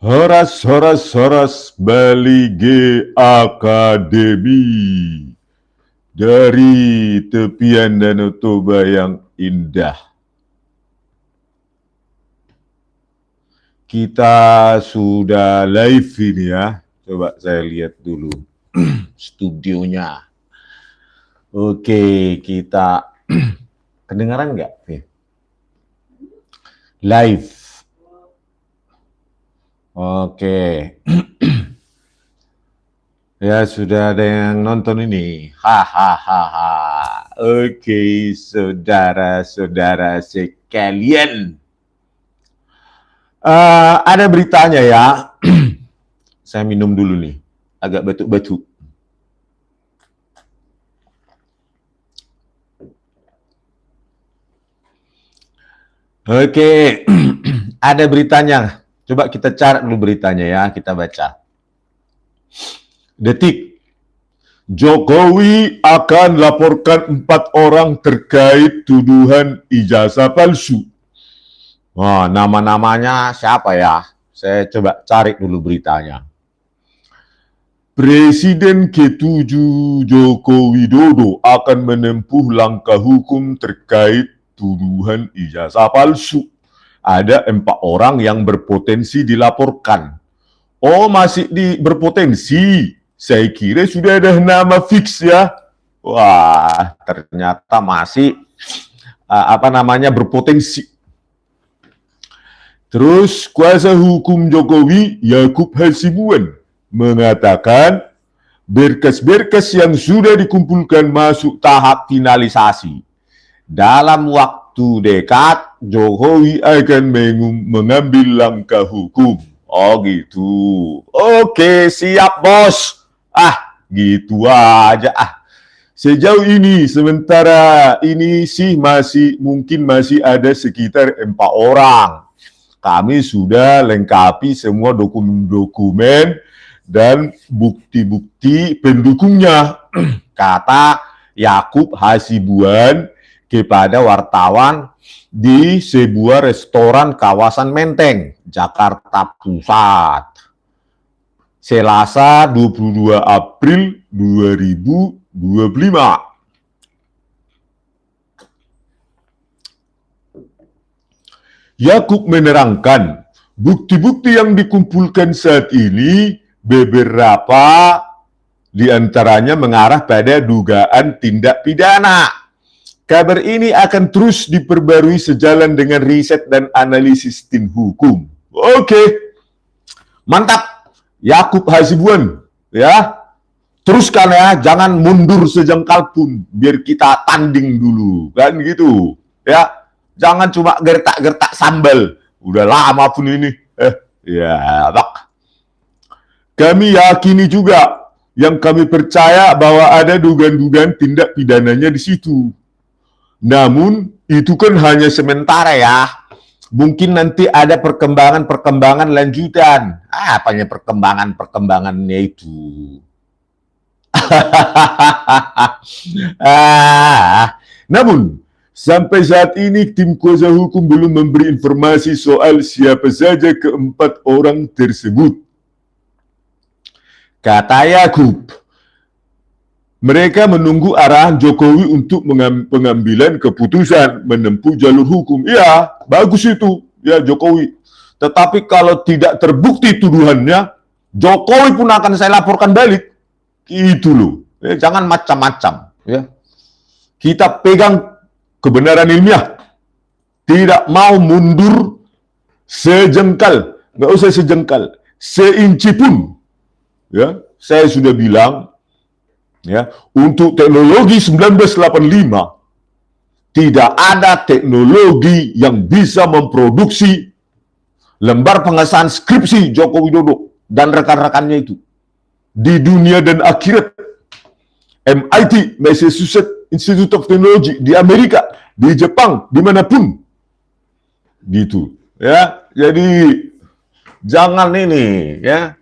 Horas Bali G Akademi dari tepian Danau Toba yang indah. Kita sudah live ini ya. Coba saya lihat dulu studionya. Oke, kita kedengaran nggak? Live. Oke. Ya, sudah ada yang nonton ini. Hahaha. Oke, saudara-saudara sekalian. Ada beritanya ya. Saya minum dulu nih. Agak batuk-batuk. Oke. Ada beritanya. Coba kita cari dulu beritanya ya, kita baca. Detik. Jokowi akan laporkan 4 orang terkait tuduhan ijazah palsu. Wah, nama-namanya siapa ya? Saya coba cari dulu beritanya. Presiden ke-7 Joko Widodo akan menempuh langkah hukum terkait tuduhan ijazah palsu. Ada 4 orang yang berpotensi dilaporkan. Oh, masih berpotensi. Saya kira sudah ada nama fix ya. Wah, ternyata masih berpotensi. Terus kuasa hukum Jokowi Yakub Hasibuan mengatakan berkas-berkas yang sudah dikumpulkan masuk tahap finalisasi. Dalam waktu dekat, Jokowi akan mengambil langkah hukum. Oh gitu. Oke, siap bos. Gitu aja. Sejauh ini, sementara ini sih mungkin masih ada sekitar 4 orang. Kami sudah lengkapi semua dokumen dan bukti-bukti pendukungnya, kata Yakub Hasibuan kepada wartawan di sebuah restoran kawasan Menteng, Jakarta Pusat. Selasa 22 April 2025. Yakub menerangkan, bukti-bukti yang dikumpulkan saat ini beberapa diantaranya mengarah pada dugaan tindak pidana. Kabar ini akan terus diperbarui sejalan dengan riset dan analisis tim hukum. Oke, mantap, Yakub Hasibuan, ya. Teruskan ya, jangan mundur sejengkal pun, biar kita tanding dulu, kan gitu, ya. Jangan cuma gertak-gertak sambal, udah lama pun ini, ya, bak. Kami yakini juga, yang kami percaya bahwa ada dugaan-dugaan tindak pidananya di situ. Namun, itu kan hanya sementara ya. Mungkin nanti ada perkembangan-perkembangan lanjutan. Apanya perkembangannya itu? Namun, sampai saat ini tim kuasa hukum belum memberi informasi soal siapa saja ke-4 orang tersebut. Kata Yakub, mereka menunggu arahan Jokowi untuk pengambilan keputusan menempuh jalur hukum. Iya, bagus itu, ya Jokowi. Tetapi kalau tidak terbukti tuduhannya, Jokowi pun akan saya laporkan balik. Itu loh. Jangan macam-macam. Ya. Kita pegang kebenaran ilmiah. Tidak mau mundur sejengkal. Nggak usah sejengkal. Seinci pun. Ya, saya sudah bilang, ya, untuk teknologi 1985 tidak ada teknologi yang bisa memproduksi lembar pengesahan skripsi Joko Widodo dan rekan-rekannya itu di dunia dan akhirat. MIT, Massachusetts Institute of Technology di Amerika, di Jepang, dimanapun gitu ya. Jadi jangan ini ya,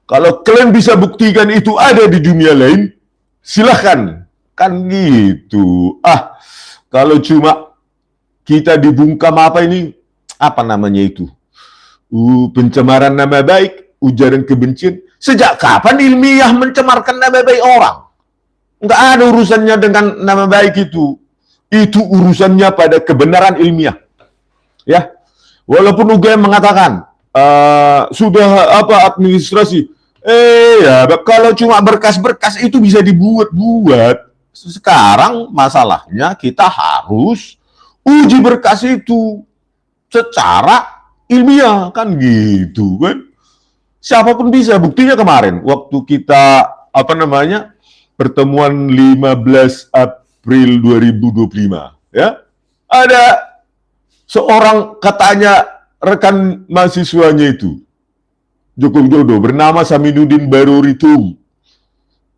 kalau kalian bisa buktikan itu ada di dunia lain, silahkan, kan gitu. Kalau cuma kita dibungkam apa namanya itu, pencemaran nama baik, ujaran kebencian. Sejak kapan ilmiah mencemarkan nama baik orang? Nggak ada urusannya dengan nama baik itu. Itu urusannya pada kebenaran ilmiah. Ya, walaupun UGM mengatakan sudah administrasi, ya kalau cuma berkas-berkas itu bisa dibuat-buat. Sekarang masalahnya kita harus uji berkas itu secara ilmiah, kan gitu kan. Siapapun bisa. Buktinya kemarin waktu kita pertemuan 15 April 2025 ya, ada seorang katanya rekan mahasiswanya itu Joko Widodo bernama Saminuddin Baruri itu.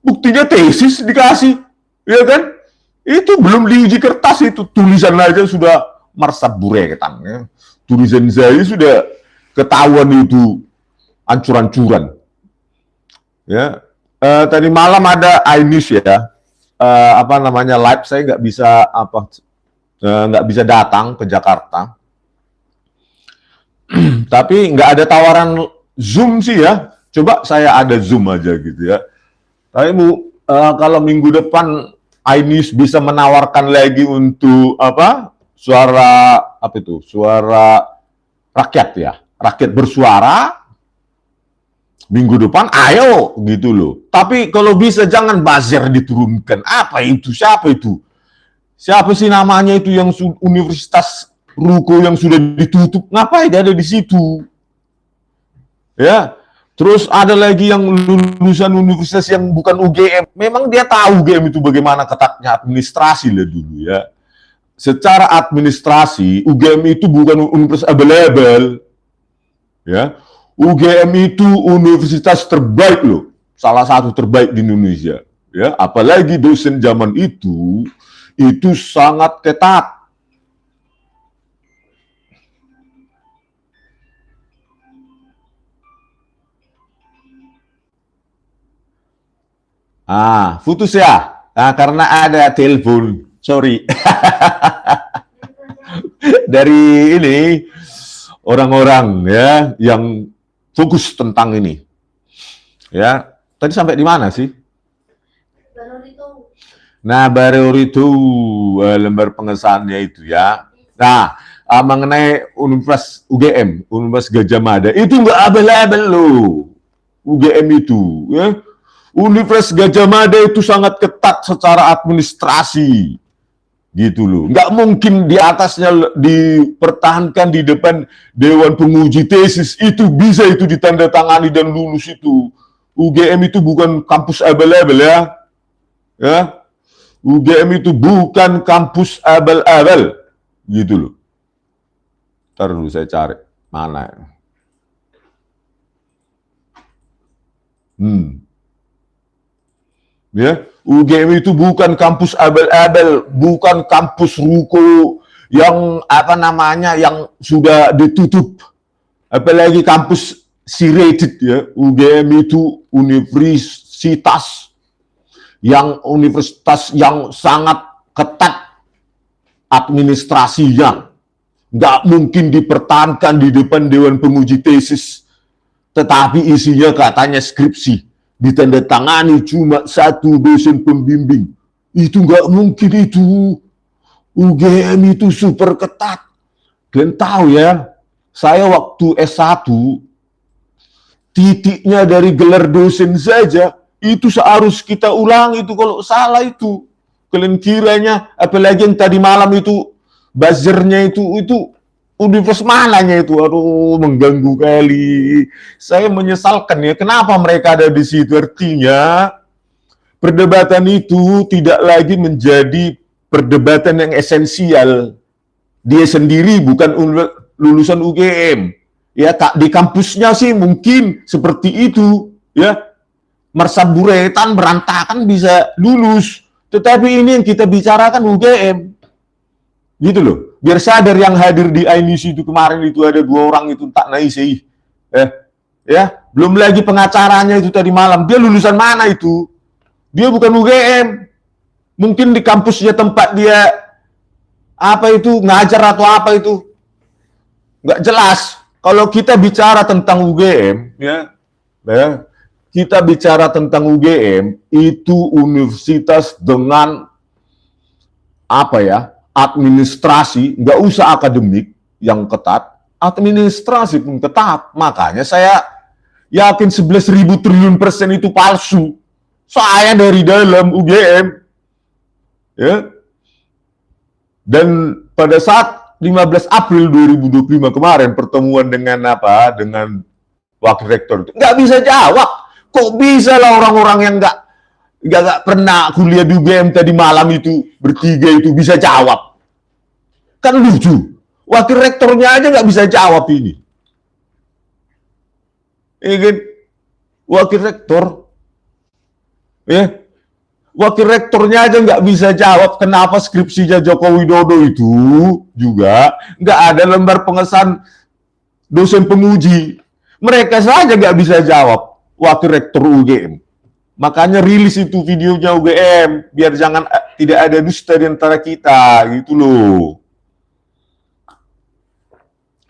Buktinya tesis dikasih, ya kan? Itu belum diuji kertas, itu tulisan aja sudah marsat buretan. Ya. Tulisan saya sudah ketahuan itu ancur-ancuran. Ya, tadi malam ada iNews ya, live, saya nggak bisa datang ke Jakarta. Tapi nggak ada tawaran Zoom sih ya. Coba saya ada Zoom aja gitu ya. Tapi kalau minggu depan iNews bisa menawarkan lagi untuk suara rakyat ya, rakyat bersuara minggu depan, ayo gitu loh. Tapi kalau bisa jangan buzzer diturunkan. Apa itu? Siapa itu? Siapa sih namanya itu yang Universitas Ruko yang sudah ditutup? Ngapain dia ada di situ? Ya. Terus ada lagi yang lulusan universitas yang bukan UGM. Memang dia tahu UGM itu bagaimana ketatnya administrasi lah dulu ya. Secara administrasi, UGM itu bukan universitas abal-abal. Ya. UGM itu universitas terbaik loh. Salah satu terbaik di Indonesia. Ya, apalagi dosen zaman itu sangat ketat. Putus ya. Karena ada telepon. Sorry. Dari ini orang-orang ya yang fokus tentang ini. Ya, tadi sampai di mana sih? Baru itu lembar pengesahannya itu ya. Nah, mengenai Universitas UGM, Universitas Gajah Mada, itu nggak abal-abal loh. UGM itu, ya. Universitas Gajah Mada itu sangat ketat secara administrasi, gitu loh. Nggak mungkin di atasnya dipertahankan di depan Dewan Penguji Tesis, itu bisa itu ditandatangani dan lulus itu. UGM itu bukan kampus abal-abal ya. Ya. UGM itu bukan kampus abal-abal, gitu loh. Ntar dulu saya cari mana. Ya, UGM itu bukan kampus abal-abal, bukan kampus ruko yang yang sudah ditutup. Apalagi kampus C-rated ya. UGM itu universitas yang sangat ketat administrasinya. Nggak mungkin dipertahankan di depan Dewan Penguji Tesis. Tetapi isinya katanya skripsi. Ditandatangani cuma satu dosen pembimbing. Itu nggak mungkin itu. UGM itu super ketat. Kalian tahu ya, saya waktu S1, titiknya dari gelar dosen saja, itu seharus kita ulang itu kalau salah itu. Kalian kiranya, apalagi yang tadi malam itu, buzzernya itu universitas mananya itu, aduh mengganggu kali. Saya menyesalkan ya, kenapa mereka ada di situ. Artinya perdebatan itu tidak lagi menjadi perdebatan yang esensial. Dia sendiri bukan lulusan UGM. Ya, di kampusnya sih mungkin seperti itu, ya. Mersaburetan berantakan bisa lulus. Tetapi ini yang kita bicarakan UGM. Gitu loh. Biar sadar yang hadir di iNews itu kemarin itu ada 2 orang itu tak naisi. Ya, belum lagi pengacaranya itu tadi malam. Dia lulusan mana itu? Dia bukan UGM. Mungkin di kampusnya tempat dia ngajar atau apa itu. Nggak jelas. Kalau kita bicara tentang UGM, kita bicara tentang UGM itu universitas dengan apa ya, administrasi, nggak usah akademik yang ketat, administrasi pun ketat. Makanya saya yakin 11.000 triliun persen itu palsu. Saya dari dalam UGM, ya. Dan pada saat 15 April 2025 kemarin pertemuan dengan dengan wakil rektor itu nggak bisa jawab. Kok bisa lah orang-orang yang nggak pernah kuliah di UGM tadi malam itu bertiga itu bisa jawab? Kan lucu. Wakil rektornya aja nggak bisa jawab ini. Ini kan wakil rektor, ya. Wakil rektornya aja nggak bisa jawab kenapa skripsinya Joko Widodo itu juga nggak ada lembar pengesahan dosen penguji. Mereka saja nggak bisa jawab, wakil rektor UGM. Makanya rilis itu videonya UGM, biar jangan tidak ada dusta di antara kita, gitu loh.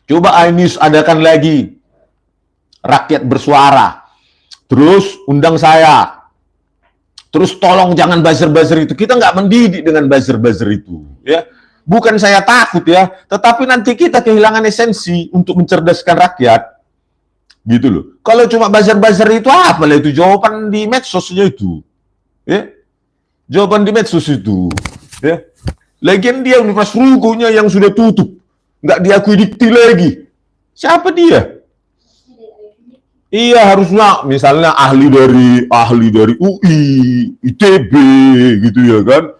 Coba iNews adakan lagi rakyat bersuara, terus undang saya. Terus tolong jangan buzzer-buzzer itu. Kita nggak mendidik dengan buzzer-buzzer itu. Ya, bukan saya takut ya, tetapi nanti kita kehilangan esensi untuk mencerdaskan rakyat. Gitu loh. Kalau cuma buzzer-buzzer itu apa lah itu? Jawaban di medsosnya itu. Ya, jawaban di medsos itu. Ya, lagian dia Universitas Rugonya yang sudah tutup, nggak diakui dikti lagi. Siapa dia? Iya, harusnya misalnya ahli dari UI, ITB gitu ya kan.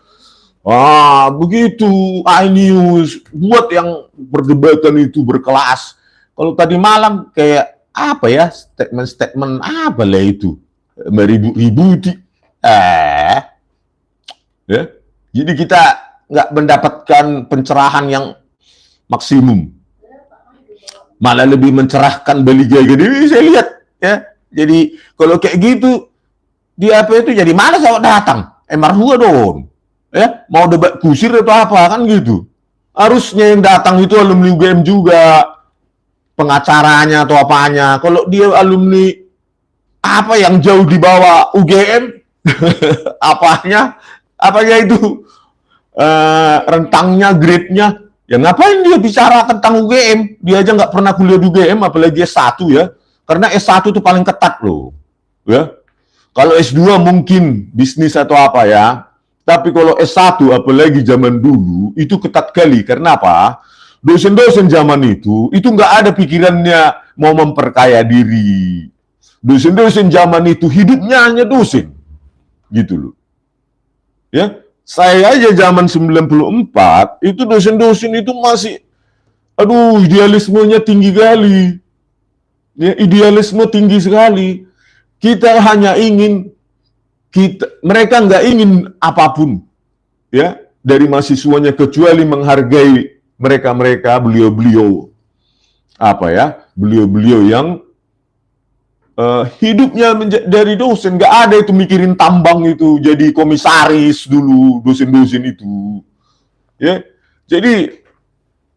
Begitu iNews buat yang perdebatan itu berkelas. Kalau tadi malam kayak apa ya, statement apa lah itu, ribu ya. Jadi kita nggak mendapatkan pencerahan yang maksimum, malah lebih mencerahkan beli gede. Saya lihat ya, jadi kalau kayak gitu di apa itu jadi malas awak datang, marhua dong ya, mau debat kusir atau apa kan gitu. Harusnya yang datang itu alumni UGM juga, pengacaranya atau apanya. Kalau dia alumni apa yang jauh di bawah UGM apanya itu rentangnya, grade-nya, ya ngapain dia bicara tentang UGM? Dia aja nggak pernah kuliah di UGM, apalagi S1 ya. Karena S1 itu paling ketat loh. Ya. Kalau S2 mungkin bisnis atau apa ya. Tapi kalau S1 apalagi zaman dulu itu ketat kali. Karena apa? Dosen-dosen zaman itu nggak ada pikirannya mau memperkaya diri. Dosen-dosen zaman itu hidupnya hanya dosen. Gitu loh. Ya. Saya aja zaman 94 itu dosen-dosen itu masih idealismenya tinggi kali. Ya, idealisme tinggi sekali. Kita hanya ingin mereka nggak ingin apapun ya dari mahasiswanya kecuali menghargai mereka beliau-beliau yang hidupnya dari dosen. Nggak ada itu mikirin tambang itu jadi komisaris dulu dosen-dosen itu ya. Jadi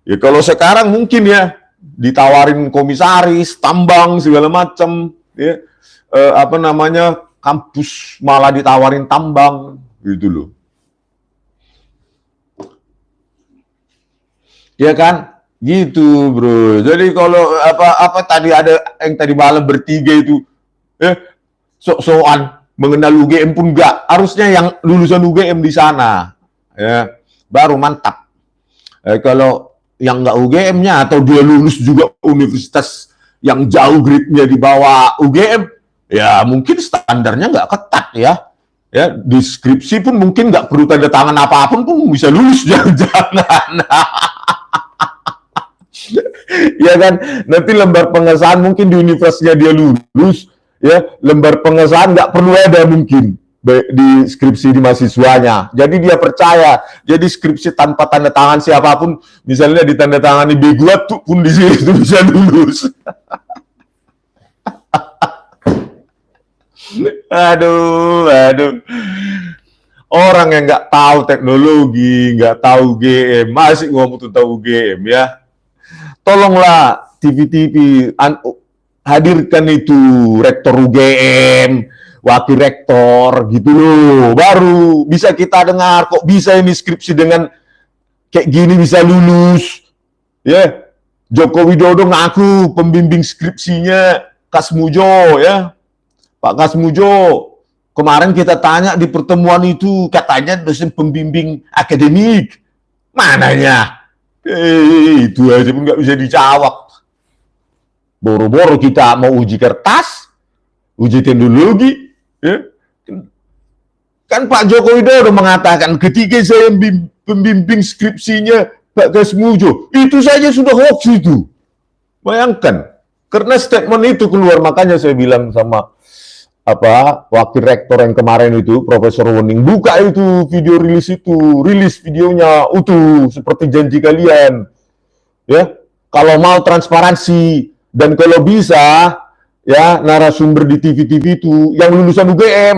ya kalau sekarang mungkin ya ditawarin komisaris, tambang segala macam, ya kampus malah ditawarin tambang, gitu loh. Ya kan, gitu bro. Jadi kalau apa tadi ada yang tadi malam bertiga itu, sok-sokan mengenal UGM pun enggak. Harusnya yang lulusan UGM di sana, ya baru mantap. Kalau yang nggak UGM-nya atau dia lulus juga universitas yang jauh grade-nya di bawah UGM, ya mungkin standarnya nggak ketat ya. Ya, deskripsi pun mungkin nggak perlu tanda tangan apapun pun bisa lulus, jangan-jangan. Ya kan, nanti lembar pengesahan mungkin di universitasnya dia lulus, ya lembar pengesahan nggak perlu ada mungkin di skripsi di mahasiswanya. Jadi dia percaya. Jadi skripsi tanpa tanda tangan siapapun, misalnya ditandatangani Beguat tuh pun di situ bisa lulus. Aduh. Orang yang nggak tahu teknologi, nggak tahu GM, masih ngomong tentang UGM ya. Tolonglah TV-TV, hadirkan itu rektor UGM, wakil rektor gitu loh, baru bisa kita dengar kok bisa ini skripsi dengan kayak gini bisa lulus. Ya, Joko Widodo ngaku pembimbing skripsinya Kasmujo, ya. Pak Kasmujo, kemarin kita tanya di pertemuan itu, katanya dosen pembimbing akademik. Mananya? Itu aja pun nggak bisa dijawab. Boro-boro kita mau uji kertas, uji teknologi, ya. Kan Pak Joko Widodo mengatakan ketika saya pembimbing skripsinya Pak Kasmujo, itu saja sudah hoax itu. Bayangkan, karena statement itu keluar, makanya saya bilang sama wakil rektor yang kemarin itu, Profesor Wening, buka itu video rilis videonya utuh seperti janji kalian. Ya, kalau mau transparansi dan kalau bisa ya narasumber di TV-TV itu yang lulusan UGM.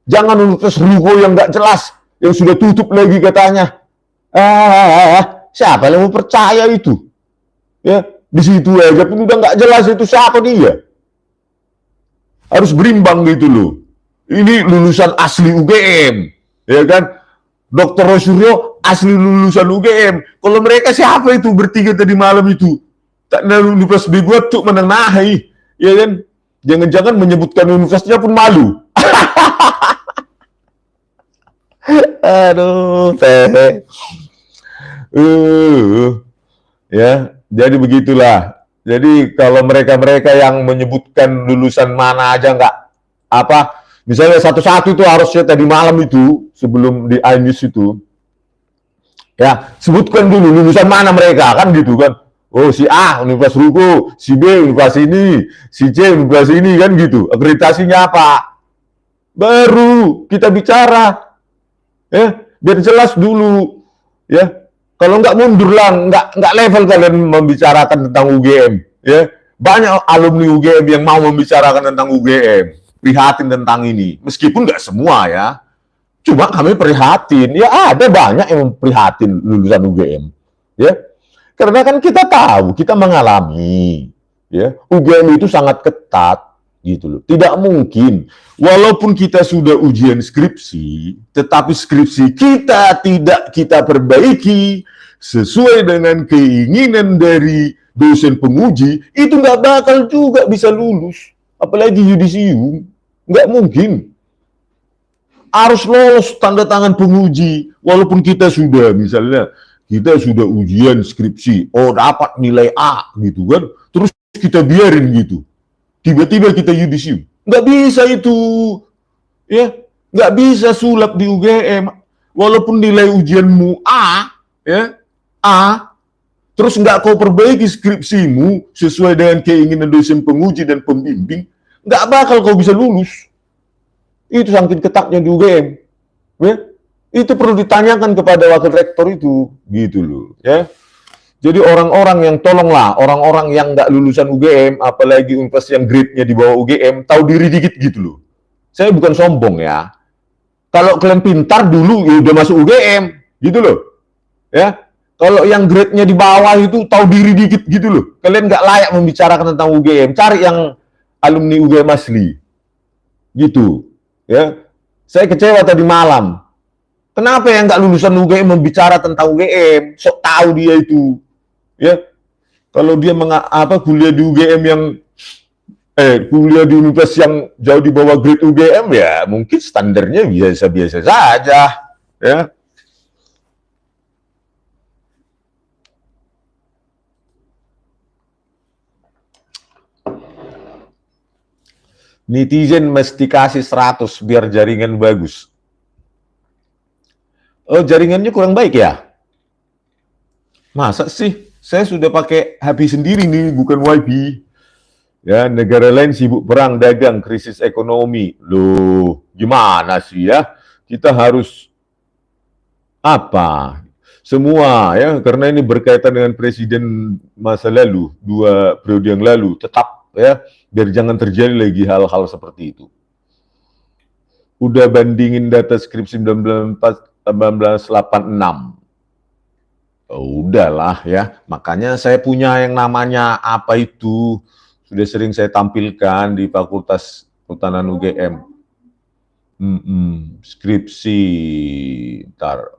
Jangan lulus ruko yang nggak jelas, yang sudah tutup lagi katanya. Siapa yang mau percaya itu? Ya, di situ aja pun udah nggak jelas itu siapa dia. Harus berimbang gitu loh. Ini lulusan asli UGM, ya kan? Dr. Rosuryo asli lulusan UGM. Kalau mereka siapa itu bertiga tadi malam itu? Tak Universitas dibuat tuh menengahi, ya kan? Jangan-jangan menyebutkan universitasnya pun malu. Aduh, teh. Ya, jadi begitulah. Jadi kalau mereka-mereka yang menyebutkan lulusan mana aja nggak misalnya satu-satu itu harusnya tadi malam itu sebelum di iNews itu, ya sebutkan dulu lulusan mana mereka kan gitu kan. Oh si A Universitas Ruko, si B Universitas ini, si C Universitas ini kan gitu. Akreditasinya apa? Baru kita bicara, ya biar jelas dulu, ya. Kalau nggak mundur lah, nggak level kalian membicarakan tentang UGM, ya. Banyak alumni UGM yang mau membicarakan tentang UGM, prihatin tentang ini. Meskipun nggak semua ya, cuma kami prihatin. Ya ada banyak yang prihatin lulusan UGM, ya. Karena kan kita tahu, kita mengalami, ya UGM itu sangat ketat, gitu loh. Tidak mungkin, walaupun kita sudah ujian skripsi, tetapi skripsi kita tidak kita perbaiki sesuai dengan keinginan dari dosen penguji, itu nggak bakal juga bisa lulus. Apalagi yudisium, nggak mungkin. Harus lolos tanda tangan penguji, walaupun kita sudah, misalnya, kita sudah ujian skripsi, oh dapat nilai A, gitu kan, terus kita biarin gitu. Tiba-tiba kita yudisium. Nggak bisa itu. Ya, nggak bisa sulap di UGM. Walaupun nilai ujianmu A, ya, A, terus nggak kau perbaiki skripsimu sesuai dengan keinginan dosen penguji dan pembimbing, nggak bakal kau bisa lulus. Itu saking ketatnya di UGM. Ya, itu perlu ditanyakan kepada wakil rektor itu, gitu loh. Ya. Jadi orang-orang yang tolonglah, orang-orang yang nggak lulusan UGM, apalagi universitas yang grade-nya di bawah UGM, tahu diri dikit gitu loh. Saya bukan sombong ya. Kalau kalian pintar dulu, ya udah masuk UGM, gitu loh. Ya, kalau yang grade-nya di bawah itu tahu diri dikit gitu loh. Kalian nggak layak membicarakan tentang UGM. Cari yang alumni UGM asli, gitu. Ya, saya kecewa tadi malam. Kenapa yang nggak lulusan UGM membicara tentang UGM? Sok tahu dia itu. Ya, kalau dia kuliah di UGM yang kuliah di universitas yang jauh di bawah grade UGM, ya mungkin standarnya biasa-biasa saja, ya. Netizen mesti kasih 100 biar jaringan bagus. Oh, jaringannya kurang baik ya? Masa sih? Saya sudah pakai HP sendiri nih, bukan WiFi. Ya, negara lain sibuk perang dagang, krisis ekonomi. Loh, gimana sih ya? Kita harus semua ya, karena ini berkaitan dengan presiden masa lalu, 2 periode yang lalu, tetap ya, biar jangan terjadi lagi hal-hal seperti itu. Udah bandingin data skripsi 1986. Udahlah ya, makanya saya punya yang namanya apa itu, sudah sering saya tampilkan di Fakultas Kehutanan UGM. Skripsi, ntar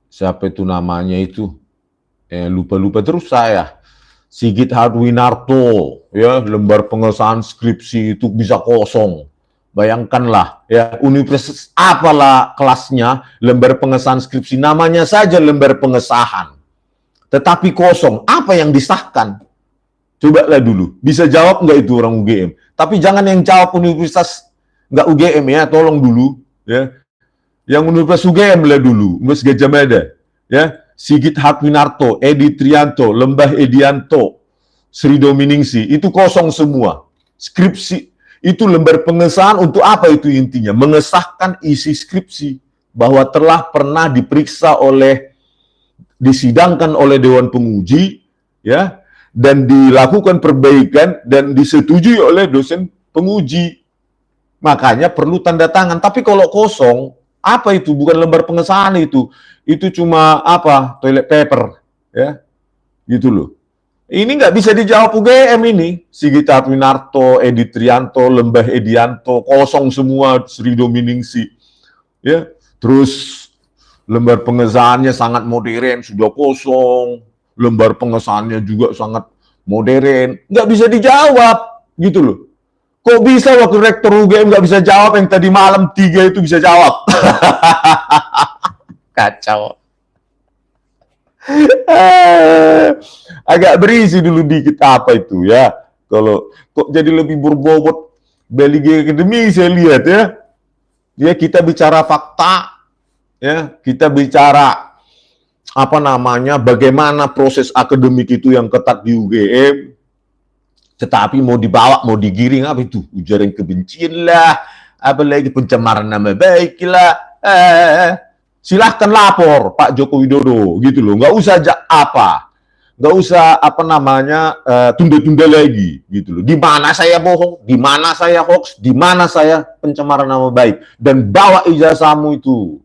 siapa itu namanya itu, lupa-lupa terus saya. Sigit Hadwinarto, ya, lembar pengesahan skripsi itu bisa kosong. Bayangkanlah, ya, universitas apalah kelasnya, lembar pengesahan skripsi, namanya saja lembar pengesahan. Tetapi kosong, apa yang disahkan? Cobalah dulu, bisa jawab nggak itu orang UGM? Tapi jangan yang jawab universitas nggak UGM ya, tolong dulu. Ya, yang universitas UGM lah dulu, Universitas Gajah Mada. Ya, Sigit Hadwinarto, Edi Trianto, Lembah Edianto, Sri Dominingsi, itu kosong semua. Skripsi, itu lembar pengesahan untuk apa itu intinya? Mengesahkan isi skripsi, bahwa telah pernah diperiksa disidangkan oleh Dewan Penguji, ya, dan dilakukan perbaikan, dan disetujui oleh dosen penguji. Makanya perlu tanda tangan. Tapi kalau kosong, apa itu? Bukan lembar pengesahan itu. Itu cuma apa? Toilet paper, ya, gitu loh. Ini nggak bisa dijawab UGM ini. Sigit Hadwinarto, Edi Trianto, Lembah Edianto, kosong semua, Sri Dominingsi. Ya, terus lembar pengesahannya sangat modern, sudah kosong. Lembar pengesahannya juga sangat modern. Nggak bisa dijawab, gitu loh. Kok bisa wakil rektor UGM nggak bisa jawab, yang tadi malam 3 itu bisa jawab? Kacau. Agak berisi dulu dikit apa itu ya. Kalau kok jadi lebih berbobot Beligi Akademi saya lihat ya. Ya, kita bicara fakta, ya, kita bicara apa namanya, bagaimana proses akademik itu yang ketat di UGM. Tetapi mau dibawa, mau digiring apa itu? Ujaran kebencian lah, apalagi pencemaran nama baik lah. Silahkan lapor Pak Joko Widodo, gitu loh. Nggak usah nggak usah apa namanya tunda-tunda lagi, gitu loh. Di mana saya bohong, di mana saya hoax, di mana saya pencemaran nama baik, dan bawa ijazahmu itu,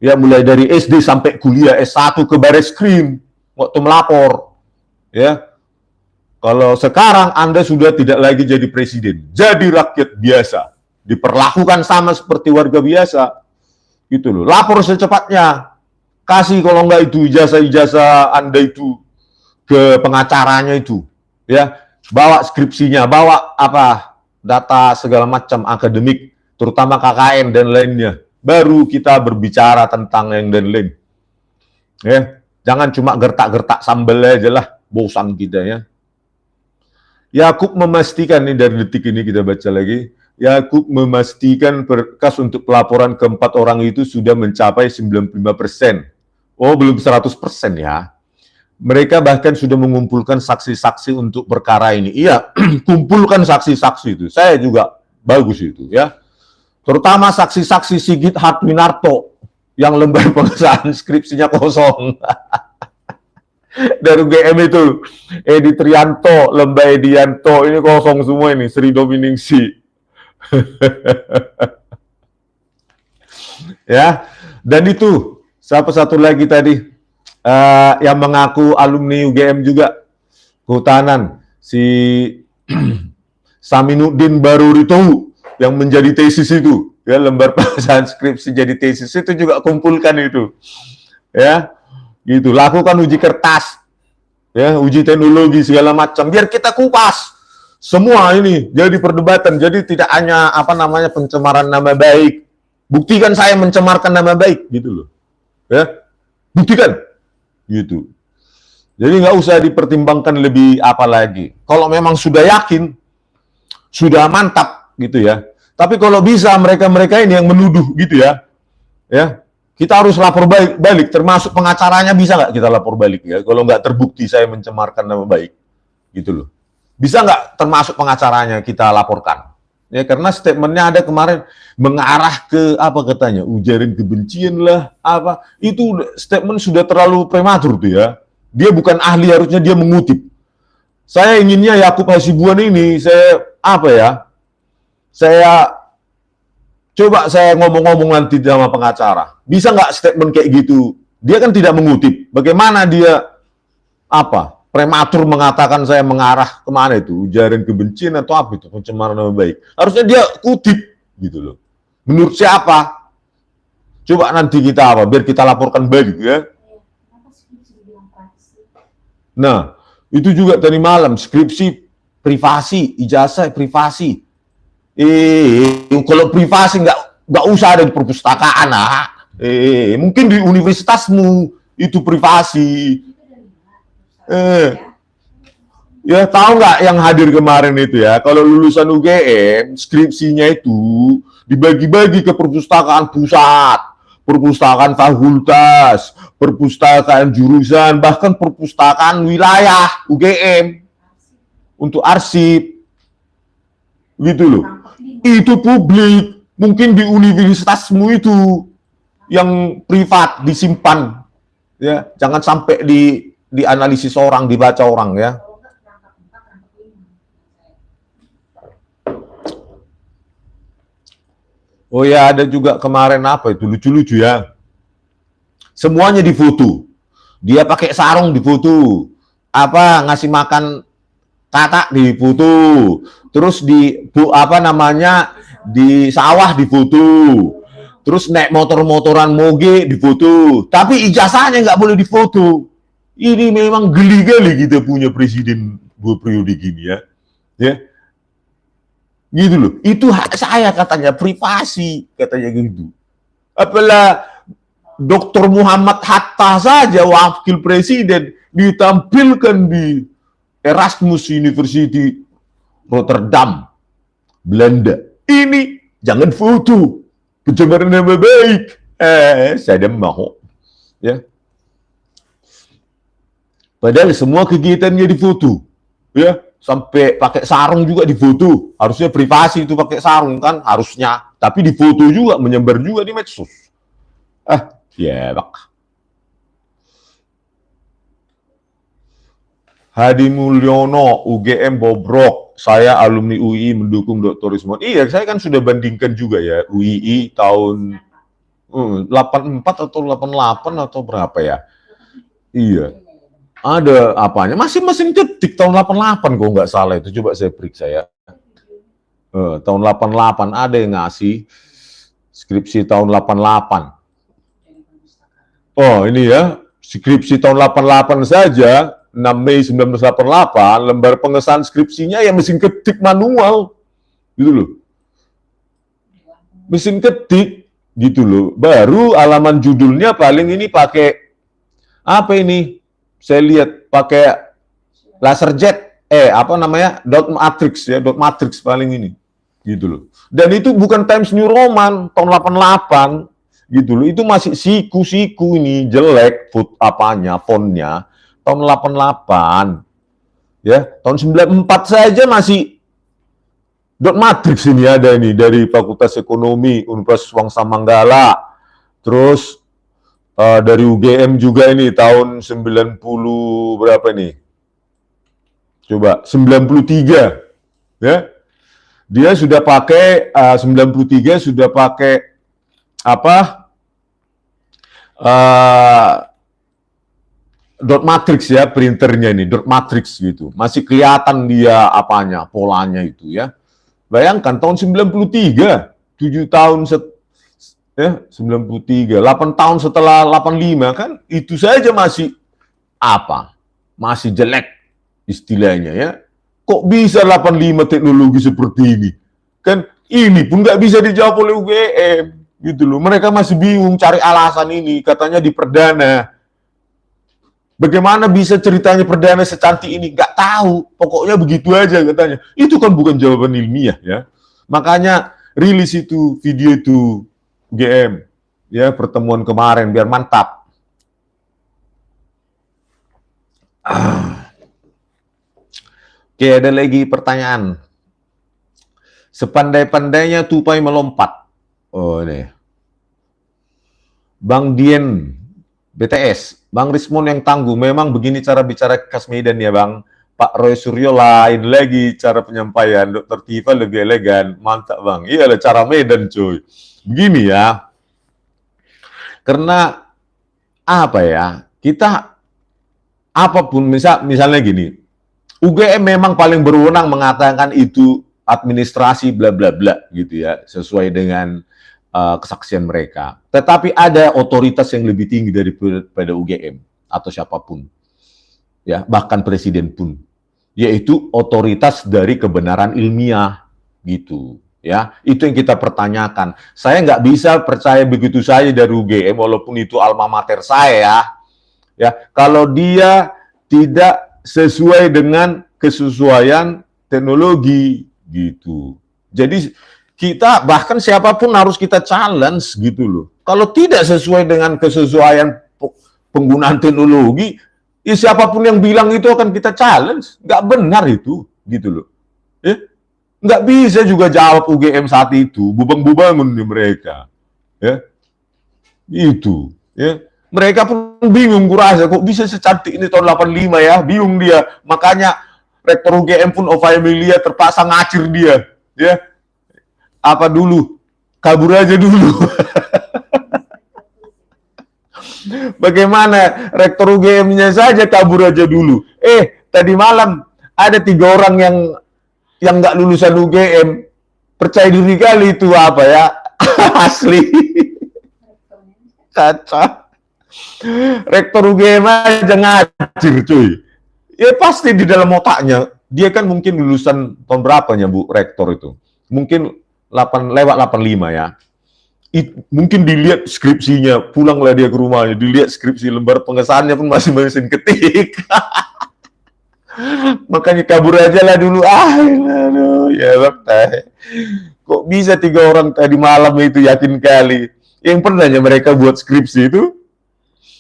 ya, mulai dari SD sampai kuliah S1 ke Bareskrim waktu melapor, ya. Kalau sekarang Anda sudah tidak lagi jadi presiden, jadi rakyat biasa, diperlakukan sama seperti warga biasa. Gitu loh. Lapor secepatnya. Kasih kalau enggak itu ijazah-ijazah Anda itu ke pengacaranya itu, ya. Bawa skripsinya, bawa apa? Data segala macam akademik, terutama KKN dan lainnya. Baru kita berbicara tentang yang dan lain. Ya, jangan cuma gertak-gertak sambal aja lah, bosan kita ya. Yakub memastikan, nih dari detik ini kita baca lagi, Yakub memastikan berkas untuk pelaporan keempat orang itu sudah mencapai 95%. Oh, belum 100% ya. Mereka bahkan sudah mengumpulkan saksi-saksi untuk perkara ini. Iya, kumpulkan saksi-saksi itu. Saya juga bagus itu ya. Terutama saksi-saksi Sigit Hadwinarto yang lembar pengesahan skripsinya kosong. Dari UGM itu, Edi Trianto, Lembah Edianto, ini kosong semua ini, Sri Dominingsi. Ya, dan itu, siapa satu lagi tadi, yang mengaku alumni UGM juga, kehutanan, si Saminuddin Barurito, yang menjadi tesis itu, ya, lembar pengesahan skripsi jadi tesis, itu juga kumpulkan itu. Ya, gitu, lakukan uji kertas, ya, uji teknologi segala macam, biar kita kupas semua ini jadi perdebatan. Jadi tidak hanya apa namanya pencemaran nama baik, buktikan saya mencemarkan nama baik, gitu loh, ya, buktikan, gitu. Jadi nggak usah dipertimbangkan lebih apa lagi. Kalau memang sudah yakin, sudah mantap, gitu ya. Tapi kalau bisa mereka-mereka ini yang menuduh, gitu ya, ya. Kita harus lapor balik, termasuk pengacaranya bisa nggak kita lapor balik ya? Kalau nggak terbukti saya mencemarkan nama baik, gitu loh. Bisa nggak termasuk pengacaranya kita laporkan? Ya, karena statementnya ada kemarin mengarah ke apa katanya, ujaran kebencian lah, apa itu statement sudah terlalu prematur tuh ya. Dia bukan ahli, harusnya dia mengutip. Saya inginnya Yakub Hasibuan ini, saya coba saya ngomong-ngomong nanti sama pengacara. Bisa nggak statement kayak gitu Dia kan tidak mengutip. Bagaimana dia prematur mengatakan saya mengarah kemana itu, ujaran kebencian atau apa itu, pencemaran nama baik. Harusnya dia kutip gitu loh. Menurut siapa? Coba nanti kita biar kita laporkan balik ya. Nah, itu juga tadi malam skripsi privasi, ijazah privasi. Kalau privasi nggak usah ada di perpustakaan lah. Mungkin di universitasmu itu privasi. Ya tahu nggak yang hadir kemarin itu ya, kalau lulusan UGM skripsinya itu dibagi-bagi ke perpustakaan pusat, perpustakaan fakultas, perpustakaan jurusan, bahkan perpustakaan wilayah UGM untuk arsip, gitu loh. Itu publik, mungkin di universitasmu itu yang privat disimpan, ya jangan sampai dianalisis orang, dibaca orang ya. Oh ya, ada juga kemarin apa itu lucu-lucu ya. Semuanya difoto. Dia pakai sarung difoto. Ngasih makan katak difoto. Terus di sawah difoto. Terus naik motor-motoran moge difoto. Tapi ijazahnya nggak boleh difoto. Ini memang geli kali kita punya presiden 2 periode gini ya. Ya. Gitu loh. Itu hak saya katanya, privasi katanya gitu. Apalah Dr. Muhammad Hatta saja wakil presiden ditampilkan di Erasmus University Rotterdam, Belanda. Ini jangan foto. Pencemaran nama baik. Saya mau. Ya. Padahal semua kegiatannya difoto. Ya. Sampai pakai sarung juga difoto. Harusnya privasi itu pakai sarung kan, harusnya. Tapi difoto juga, menyebar juga di medsos. Bak. Hadi Mulyono, UGM bobrok. Saya alumni UI mendukung Dr. Rismon. Iya, saya kan sudah bandingkan juga ya. UII tahun 84 atau 88 atau berapa ya. Iya. Ada apanya? Masih mesin ketik tahun 88 kalau nggak salah itu. Coba saya periksa ya. Tahun 88 ada yang ngasih skripsi tahun 88. Oh ini ya, skripsi tahun 88 saja, 6 Mei 1988, lembar pengesahan skripsinya ya mesin ketik manual. Gitu loh. Mesin ketik gitu loh. Baru halaman judulnya paling ini pakai apa ini? Saya lihat pakai laserjet, dot matrix ya, dot matrix paling ini, gitu loh. Dan itu bukan Times New Roman tahun 88, gitu loh. Itu masih siku ini jelek, fontnya tahun 88, ya. Tahun 94 saja masih dot matrix ini ada ini dari Fakultas Ekonomi Universitas Wangsa Manggala, terus dari UGM juga ini tahun 90 berapa nih? Coba 93 ya. Dia sudah pakai 93 sudah pakai dot matrix ya, printernya ini dot matrix gitu. Masih kelihatan dia polanya itu ya. Bayangkan tahun 93, 7 tahun 93, 8 tahun setelah 85 kan itu saja masih masih jelek istilahnya ya. Kok bisa 85 teknologi seperti ini? Kan ini pun nggak bisa dijawab oleh UGM gitu loh. Mereka masih bingung cari alasan ini, katanya di perdana. Bagaimana bisa ceritanya perdana secantik ini? Nggak tahu, pokoknya begitu aja katanya. Itu kan bukan jawaban ilmiah ya. Makanya rilis itu video itu UGM ya, pertemuan kemarin biar mantap. Oke, ada lagi pertanyaan. Sepandai-pandainya tupai melompat. Oh ini. Bang Dien BTS, Bang Rismon yang tangguh. Memang begini cara bicara khas Medan ya Bang. Pak Roy Suryo lain lagi cara penyampaian. Dr. Tifa lebih elegan. Mantap Bang. Iya lah cara Medan cuy. Begini ya, karena apa ya, kita apapun, misalnya gini, UGM memang paling berwenang mengatakan itu administrasi bla bla bla gitu ya, sesuai dengan kesaksian mereka. Tetapi ada otoritas yang lebih tinggi daripada UGM atau siapapun, ya, bahkan presiden pun, yaitu otoritas dari kebenaran ilmiah gitu. Ya, itu yang kita pertanyakan. Saya nggak bisa percaya begitu saja dari UGM, walaupun itu alma mater saya. Ya, kalau dia tidak sesuai dengan kesesuaian teknologi gitu. Jadi kita bahkan siapapun harus kita challenge gitu loh. Kalau tidak sesuai dengan kesesuaian penggunaan teknologi, ya siapapun yang bilang itu akan kita challenge. Nggak benar itu gitu loh. Ya, nggak bisa juga jawab UGM saat itu, bubang-bubangun mereka. Ya, itu. Ya. Mereka pun bingung, kurasa kok bisa secantik ini tahun 85 ya, bingung dia. Makanya rektor UGM pun Ova Emilia terpaksa ngacir dia. Ya, apa dulu? Kabur aja dulu. Bagaimana rektor UGM-nya saja kabur aja dulu. Tadi malam ada 3 orang yang nggak lulusan UGM, percaya diri kali itu apa ya, asli. Caca. Rektor UGM aja ngacir cuy. Ya pasti di dalam otaknya, dia kan mungkin lulusan tahun berapanya Bu rektor itu. Mungkin lewat 85 ya. Mungkin dilihat skripsinya, pulanglah dia ke rumahnya, dilihat skripsi lembar pengesahannya pun masih mesin ketik. Makanya kabur aja lah dulu. Ya betul. Kok bisa 3 orang tadi malam itu yakin kali. Yang pernahnya mereka buat skripsi itu,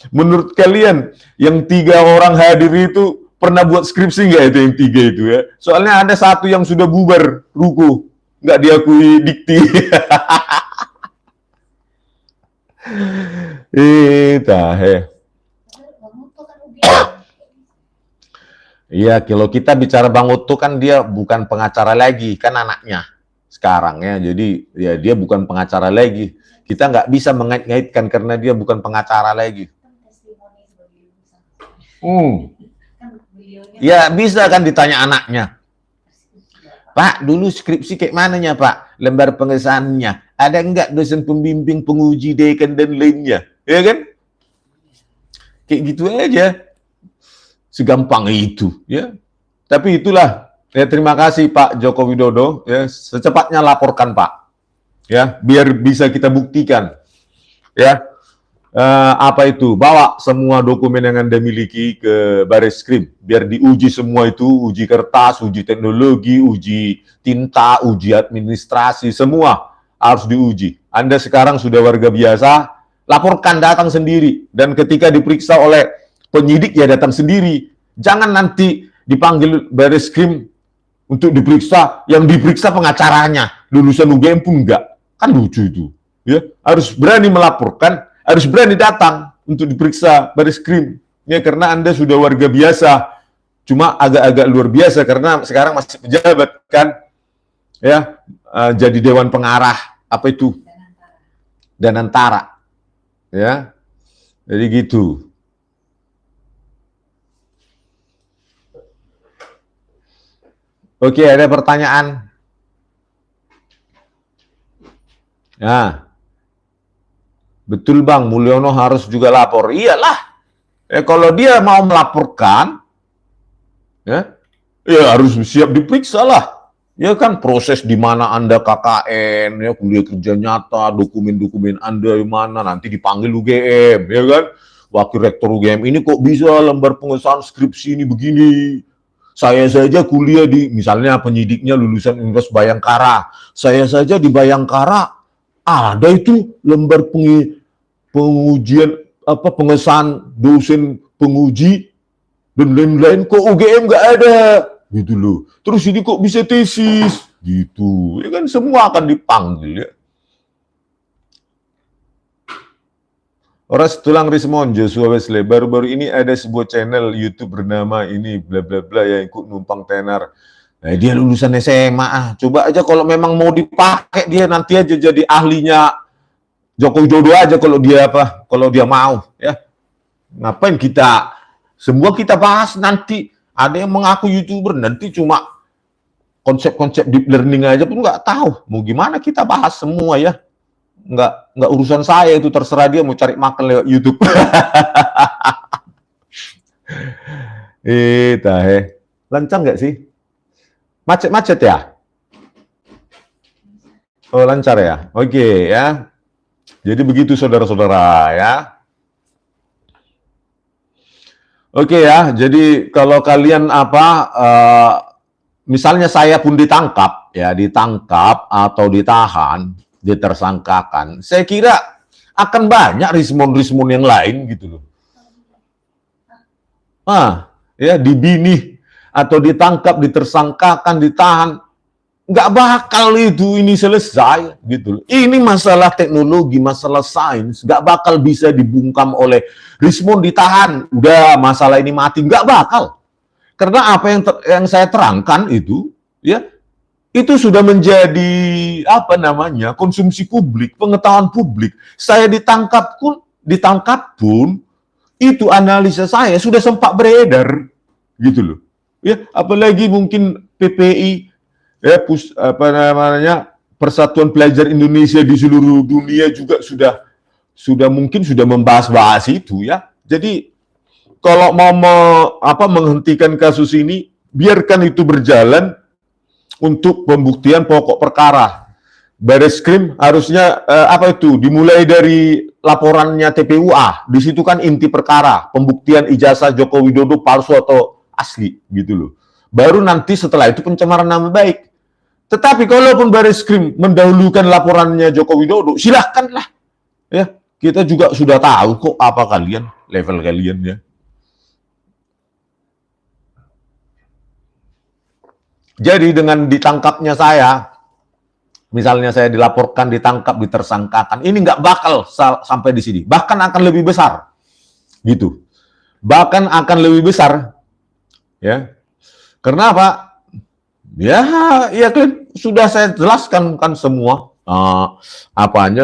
menurut kalian yang 3 orang hadir itu pernah buat skripsi nggak itu yang 3 itu ya? Soalnya ada 1 yang sudah bubar ruku, nggak diakui dikti. Iya, kalau kita bicara Bang Uto kan dia bukan pengacara lagi, kan anaknya sekarang ya. Jadi ya dia bukan pengacara lagi. Kita nggak bisa mengait-ngaitkan karena dia bukan pengacara lagi. Ya bisa kan ditanya anaknya. Pak, dulu skripsi kayak mananya Pak? Lembar pengesahannya. Ada enggak dosen pembimbing, penguji, dekan, dan lainnya? Ya kan? Kayak gitu aja. Segampang itu. Ya. Tapi itulah. Ya, terima kasih Pak Joko Widodo. Ya, secepatnya laporkan Pak. Ya, biar bisa kita buktikan. Ya. Apa itu, bawa semua dokumen yang Anda miliki ke Bareskrim, biar diuji semua itu, uji kertas, uji teknologi, uji tinta, uji administrasi, semua harus diuji. Anda sekarang sudah warga biasa, laporkan, datang sendiri, dan ketika diperiksa oleh penyidik ya datang sendiri. Jangan nanti dipanggil Bareskrim untuk diperiksa, yang diperiksa pengacaranya, lulusan UGM pun enggak, kan lucu itu. Ya, harus berani melaporkan, harus berani datang untuk diperiksa Bareskrim. Ya, karena Anda sudah warga biasa, cuma agak-agak luar biasa karena sekarang masih pejabat kan. Ya, jadi dewan pengarah apa itu? Danantara. Ya. Jadi gitu. Oke, ada pertanyaan? Nah. Betul Bang, Mulyono harus juga lapor. Iyalah. Kalau dia mau melaporkan, ya harus siap diperiksa lah. Ya kan proses di mana Anda KKN, ya kuliah kerja nyata, dokumen-dokumen Anda di mana, nanti dipanggil UGM, ya kan? Wakil Rektor UGM ini kok bisa lembar pengesahan skripsi ini begini. Saya saja kuliah di, misalnya penyidiknya lulusan Universitas Bayangkara. Saya saja di Bayangkara ada itu lembar pengujian pengesahan dosen penguji dan lain-lain, kok UGM nggak ada gitu loh. Terus ini kok bisa tesis gitu, ya kan semua akan dipanggil ya. Oras tulang Rismon, Joshua Wesley, baru-baru ini ada sebuah channel YouTube bernama ini bla bla bla yang ikut numpang tenar. Nah, dia lulusan SMA. Coba aja kalau memang mau dipakai dia nanti aja jadi ahlinya Joko Widodo aja kalau dia mau ya. Ngapain kita semua kita bahas nanti? Ada yang mengaku YouTuber, nanti cuma konsep-konsep deep learning aja pun nggak tahu. Mau gimana kita bahas semua ya? Nggak urusan saya, itu terserah dia mau cari makan lewat YouTube. Lancar nggak sih? Macet-macet ya? Oh, lancar ya? Oke ya. Jadi begitu saudara-saudara ya. Oke ya, jadi kalau kalian misalnya saya pun ditangkap atau ditahan, ditersangkakan, saya kira akan banyak respon-respon yang lain gitu loh. Ya dibinih atau ditangkap, ditersangkakan, ditahan, nggak bakal itu ini selesai gitu loh. Ini masalah teknologi, masalah sains, nggak bakal bisa dibungkam oleh respon ditahan, udah masalah ini mati, nggak bakal. Karena apa yang saya terangkan itu, ya, itu sudah menjadi konsumsi publik, pengetahuan publik. Saya ditangkap pun itu analisa saya sudah sempat beredar, gitu loh. Ya, apalagi mungkin PPI, ya, Persatuan Pelajar Indonesia di seluruh dunia juga sudah membahas itu ya. Jadi kalau mau menghentikan kasus ini, biarkan itu berjalan untuk pembuktian pokok perkara. Bareskrim harusnya dimulai dari laporannya TPUA. Di situ kan inti perkara, pembuktian ijazah Joko Widodo palsu atau asli gitu loh. Baru nanti setelah itu pencemaran nama baik. Tetapi kalaupun Bareskrim mendahulukan laporannya Joko Widodo, silahkanlah. Ya, kita juga sudah tahu kok level kalian ya. Jadi dengan ditangkapnya saya, misalnya saya dilaporkan, ditangkap, ditersangkakan, ini nggak bakal sampai di sini. Bahkan akan lebih besar, gitu. Bahkan akan lebih besar, ya. Karena apa? Ya kan sudah saya jelaskan kan semua,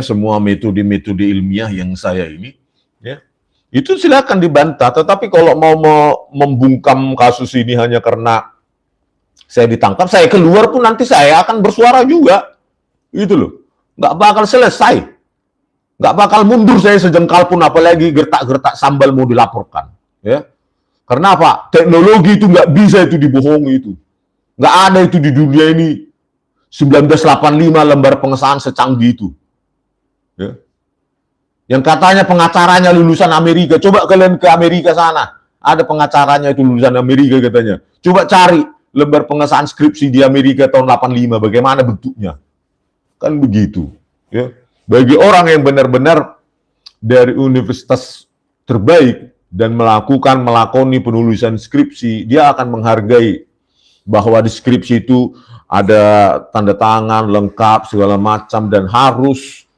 semua metode-metode ilmiah yang saya ini, ya. Itu silakan dibantah. Tetapi kalau mau membungkam kasus ini hanya karena saya ditangkap, saya keluar pun nanti saya akan bersuara juga. Gitu loh. Nggak bakal selesai. Nggak bakal mundur saya sejengkal pun, apalagi gertak-gertak sambal mau dilaporkan. Ya. Karena apa? Teknologi itu nggak bisa itu dibohongi itu. Nggak ada itu di dunia ini. 1985 lembar pengesahan secanggih itu. Ya. Yang katanya pengacaranya lulusan Amerika. Coba kalian ke Amerika sana. Ada pengacaranya itu lulusan Amerika katanya. Coba cari lembar pengesahan skripsi di Amerika tahun 85, bagaimana bentuknya? Kan begitu. Ya. Bagi orang yang benar-benar dari universitas terbaik dan melakoni penulisan skripsi, dia akan menghargai bahwa di skripsi itu ada tanda tangan, lengkap, segala macam, dan harus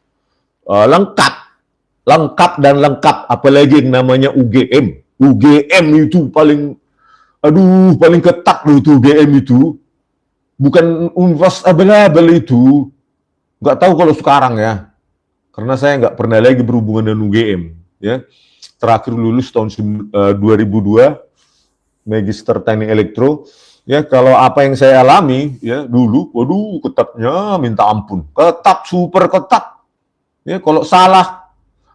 lengkap dan lengkap, apalagi yang namanya UGM. UGM itu paling ketat loh itu UGM itu. Bukan universitas abal-abal itu. Nggak tahu kalau sekarang ya. Karena saya nggak pernah lagi berhubungan dengan UGM. Ya. Terakhir lulus tahun 2002, Magister Teknik Elektro. Ya, kalau apa yang saya alami ya dulu, waduh ketatnya minta ampun. Ketat, super ketat. Ya, kalau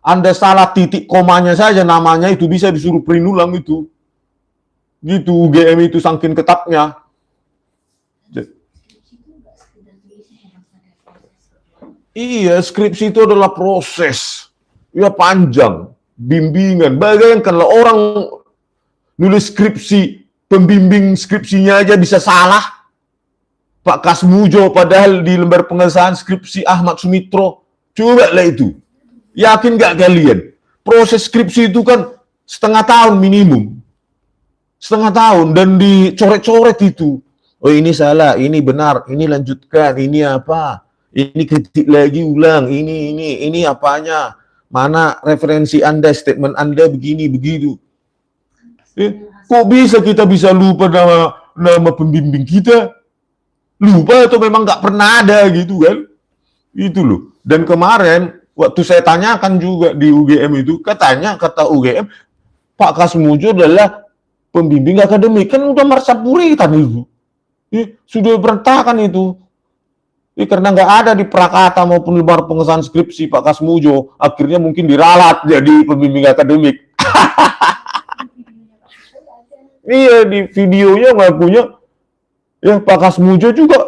Anda salah titik komanya saja namanya itu bisa disuruh print ulang itu. Gitu UGM itu saking ketatnya. Iya, skripsi itu adalah proses. Ya panjang, bimbingan. Bayangkanlah orang nulis skripsi, pembimbing skripsinya aja bisa salah. Pak Kasmujo padahal di lembar pengesahan skripsi Ahmad Sumitro. Coba lah itu. Yakin nggak kalian? Proses skripsi itu kan setengah tahun minimum. Setengah tahun dan dicoret-coret itu. Oh ini salah, ini benar, ini lanjutkan, ini apa? Ini kritik lagi ulang, ini apanya? Mana referensi Anda, statement Anda begini begitu. Kok kita bisa lupa nama pembimbing kita? Lupa atau memang nggak pernah ada gitu kan? Itu loh. Dan kemarin waktu saya tanyakan juga di UGM itu, kata UGM, Pak Kasmujo adalah pembimbing akademik, kan udah marcapuritan itu. Sudah berantakan itu. Karena nggak ada di prakata maupun lembar pengesahan skripsi Pak Kasmujo, akhirnya mungkin diralat jadi pembimbing akademik. Iya, di videonya ngakunya, ya Pak Kasmujo juga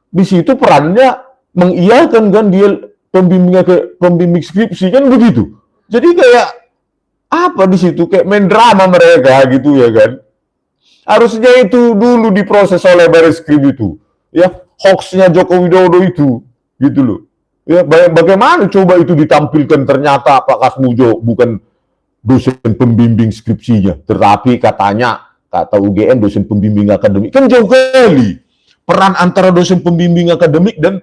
di situ perannya mengiyakan kan dia pembimbing skripsi kan begitu. Jadi kayak apa di situ kayak main drama mereka gitu ya kan. Harusnya itu dulu diproses oleh Bareskrim itu. Ya, hoaxnya Joko Widodo itu, gitu loh. Ya, bagaimana coba itu ditampilkan ternyata Pak Kasmujo bukan dosen pembimbing skripsinya, tetapi kata UGM dosen pembimbing akademik. Kan jauh kali peran antara dosen pembimbing akademik dan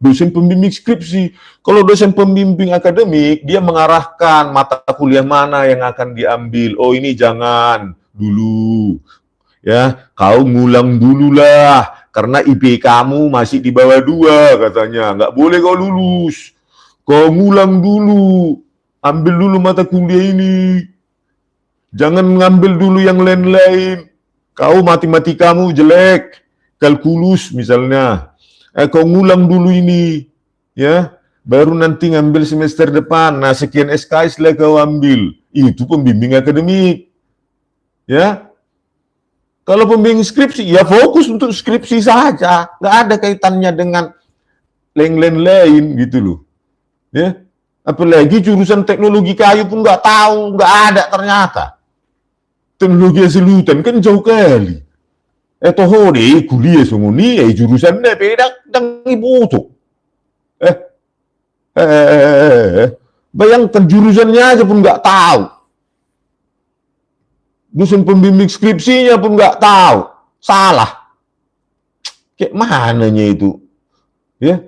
dosen pembimbing skripsi. Kalau dosen pembimbing akademik, dia mengarahkan mata kuliah mana yang akan diambil. Oh, ini jangan dulu. Ya, kau ngulang dulu lah, karena IP kamu masih di bawah 2 katanya, nggak boleh kau lulus. Kau ngulang dulu, ambil dulu mata kuliah ini. Jangan ngambil dulu yang lain-lain. Kau matematikamu jelek, kalkulus misalnya. Kau ngulang dulu ini, ya. Baru nanti ngambil semester depan. Nah, sekian SKS lah kau ambil. Itu pembimbing akademik. Ya. Kalau pembimbing skripsi, ya fokus untuk skripsi saja. Nggak ada kaitannya dengan lain-lain gitu loh. Ya. Apalagi jurusan teknologi kayu pun nggak tahu, nggak ada ternyata. Teknologi hasil kan jauh kali. Hore kuliah sunguni, jurusannya beda dengan ibu tuh. Bayangkan jurusannya aja pun nggak tahu. Dosen pembimbing skripsinya pun nggak tahu, salah. Kayak mananya itu, ya?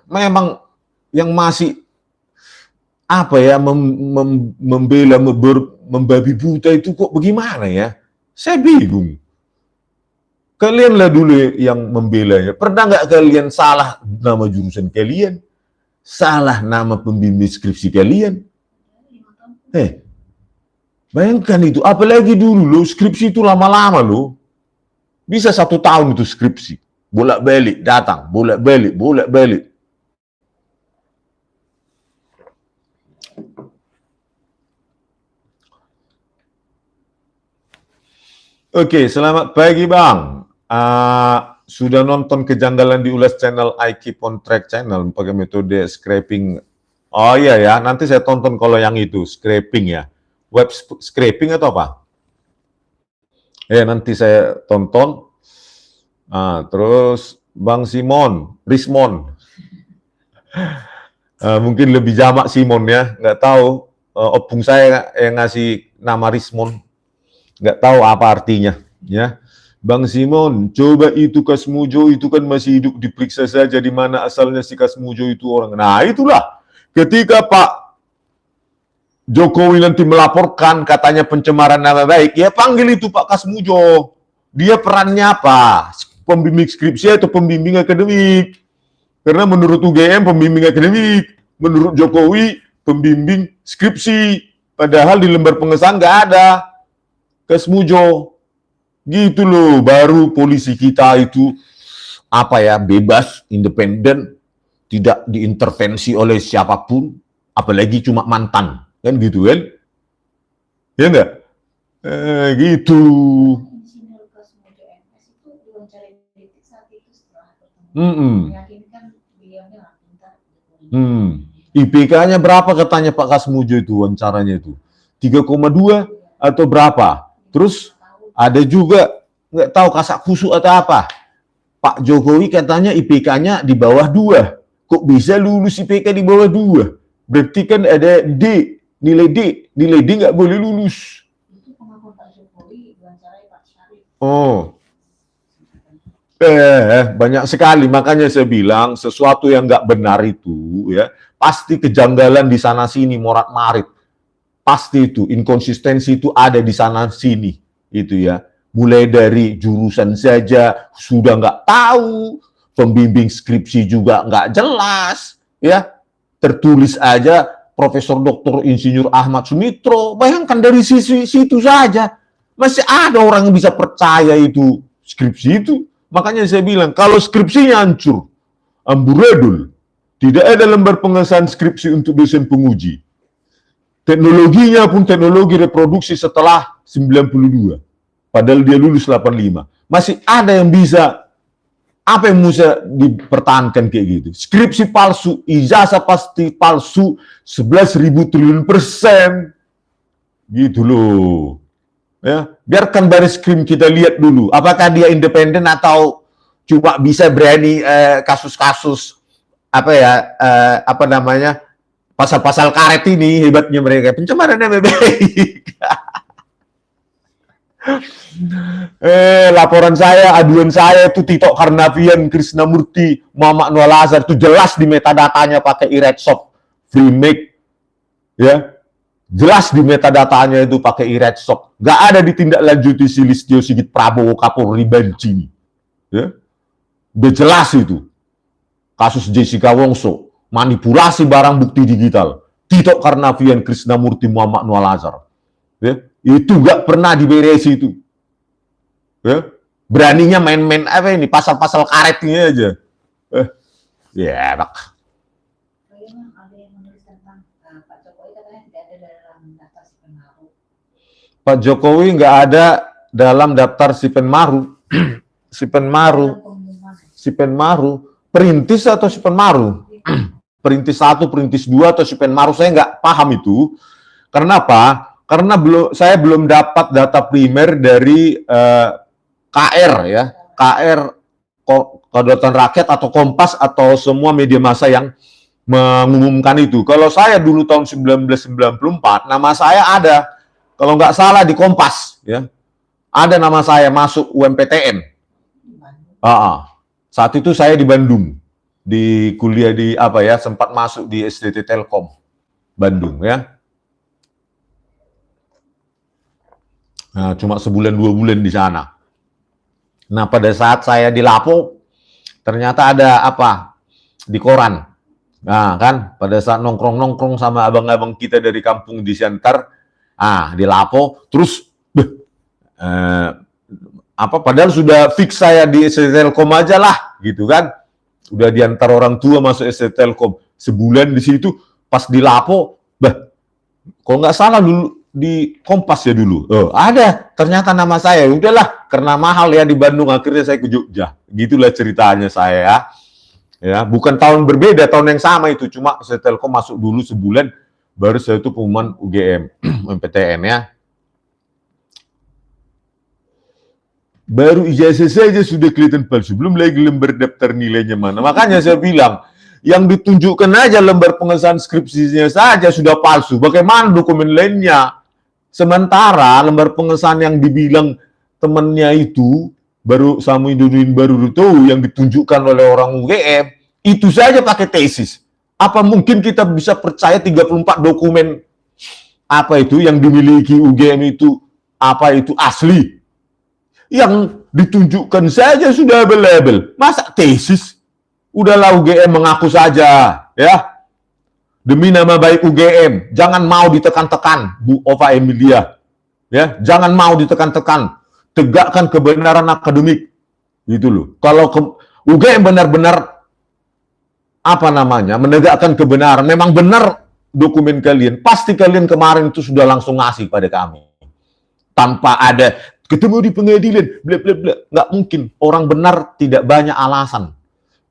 Memang yang masih apa ya membela membabi buta itu kok bagaimana ya? Saya bingung. Kalianlah dulu yang membelanya. Pernah nggak kalian salah nama jurusan kalian? Salah nama pembimbing skripsi kalian? Bayangkan itu, apalagi dulu loh, skripsi itu lama-lama loh. Bisa 1 tahun itu skripsi. Bolak-balik, datang, bolak-balik, bolak-balik. Oke, selamat pagi Bang. Sudah nonton kejanggalan di Ulas Channel I Keep on Track Channel pakai metode scraping. Oh iya ya, nanti saya tonton kalau yang itu, scraping ya. Web scraping atau apa? Nanti saya tonton. Terus Bang Rismon. Mungkin lebih jamak Simon ya, nggak tahu. Opung saya yang ngasih nama Rismon, nggak tahu apa artinya. Ya, Bang Simon, coba itu Kasmujo itu kan masih hidup, diperiksa saja di mana asalnya si Kasmujo itu orang. Nah itulah, ketika Pak Jokowi nanti melaporkan katanya pencemaran nama baik, ya panggil itu Pak Kasmujo. Dia perannya apa? Pembimbing skripsi atau pembimbing akademik? Karena menurut UGM pembimbing akademik, menurut Jokowi pembimbing skripsi. Padahal di lembar pengesahan nggak ada Kasmujo. Gitu loh, baru polisi kita itu apa ya, bebas, independen, tidak diintervensi oleh siapapun, apalagi cuma mantan. Kan gitu kan? Ya enggak? Gitu. IPK-nya berapa katanya Pak Kasmujo itu wawancaranya itu? 3,2 atau berapa? Terus ada juga nggak tahu kasak kusuk atau apa. Pak Jokowi katanya IPK-nya di bawah 2. Kok bisa lulus IPK di bawah 2? Berarti kan ada D. Nilai D nggak boleh lulus. Itu pengakuan Pak Jokowi, wawancarai Pak Syarif. Oh, banyak sekali. Makanya saya bilang sesuatu yang nggak benar itu, ya pasti kejanggalan di sana sini, morat marit. Pasti itu inkonsistensi itu ada di sana sini, itu ya. Mulai dari jurusan saja sudah nggak tahu, pembimbing skripsi juga nggak jelas, ya tertulis aja. Profesor Dr. Insinyur Ahmad Sumitro. Bayangkan dari sisi situ saja masih ada orang yang bisa percaya itu skripsi itu. Makanya saya bilang kalau skripsinya hancur, amburadul, tidak ada lembar pengesahan skripsi untuk dosen penguji. Teknologinya pun teknologi reproduksi setelah 92. Padahal dia lulus 85. Masih ada yang bisa, apa yang bisa dipertahankan kayak gitu. Skripsi palsu, ijazah pasti palsu, 11.000 triliun %. Gitu loh. Ya, biarkan baris krim kita lihat dulu. Apakah dia independen atau cuma bisa berani kasus-kasus apa namanya, pasal-pasal karet ini, hebatnya mereka. Pencemaran nama baik. Laporan saya, aduan saya itu Tito Karnavian, Krishnamurti, Muhammad Anwar Al-Azhar itu jelas di metadatanya pakai iRedsoft, FreeMake, ya, jelas di metadatanya itu pakai iRedsoft, nggak ada ditindaklanjuti si Listio Sigit Prabowo Kapolri Bancini, ya, udah jelas itu, kasus Jessica Wongso, manipulasi barang bukti digital, Tito Karnavian, Krishnamurti, Muhammad Anwar Al-Azhar, ya. Itu nggak pernah diberesi itu, ya. Beraninya main-main apa ini pasal-pasal karet ini aja, ya bak. Ada yang menulis tentang Pak Jokowi katanya tidak ada dalam daftar si pengaruh. Pak Jokowi nggak ada dalam daftar si penmaru, si penmaru, perintis atau si penmaru, perintis 1, perintis 2 atau si penmaru, saya nggak paham itu. Karena apa? Karena saya belum dapat data primer dari KR ya, KR Kedaulatan Rakyat atau Kompas atau semua media massa yang mengumumkan itu. Kalau saya dulu tahun 1994, nama saya ada, kalau nggak salah di Kompas ya, ada nama saya masuk UMPTN. Saat itu saya di Bandung, di kuliah di apa ya, sempat masuk di SDT Telkom Bandung ya. Nah, cuma sebulan 2 bulan di sana. Nah, pada saat saya di Lapo, ternyata ada apa di koran. Nah, kan pada saat nongkrong-nongkrong sama abang-abang kita dari kampung di Siantar, di Lapo, terus padahal sudah fix saya di SDT Telkom aja lah, gitu kan. Udah diantar orang tua masuk SDT Telkom. Sebulan di situ, pas di Lapo, kalau nggak salah dulu di Kompas ya dulu. Ada ternyata nama saya. Udahlah, karena mahal ya di Bandung, akhirnya saya ke Jogja. Gitulah ceritanya saya. Ya, bukan tahun berbeda, tahun yang sama itu, cuma saya Telkom masuk dulu sebulan, baru saya itu pengumuman UGM, MPTN ya. Baru ijazah saja sudah kelihatan palsu, belum lagi lembar daftar nilainya mana. Makanya saya bilang, yang ditunjukkan aja lembar pengesahan skripsinya saja sudah palsu. Bagaimana dokumen lainnya? Sementara lembar pengesahan yang dibilang temannya itu baru Samuddin baru itu yang ditunjukkan oleh orang UGM, itu saja pakai tesis. Apa mungkin kita bisa percaya 34 dokumen apa itu yang dimiliki UGM itu apa itu asli? Yang ditunjukkan saja sudah available. Masa tesis? Udahlah UGM mengaku saja, ya. Demi nama baik UGM, jangan mau ditekan-tekan, Bu Ova Emilia. Ya, jangan mau ditekan-tekan. Tegakkan kebenaran akademik. Gitu loh. Kalau UGM benar-benar apa namanya? Menegakkan kebenaran, memang benar dokumen kalian, pasti kalian kemarin itu sudah langsung ngasih pada kami. Tanpa ada ketemu di pengadilan, bla bla bla. Nggak mungkin. Orang benar tidak banyak alasan.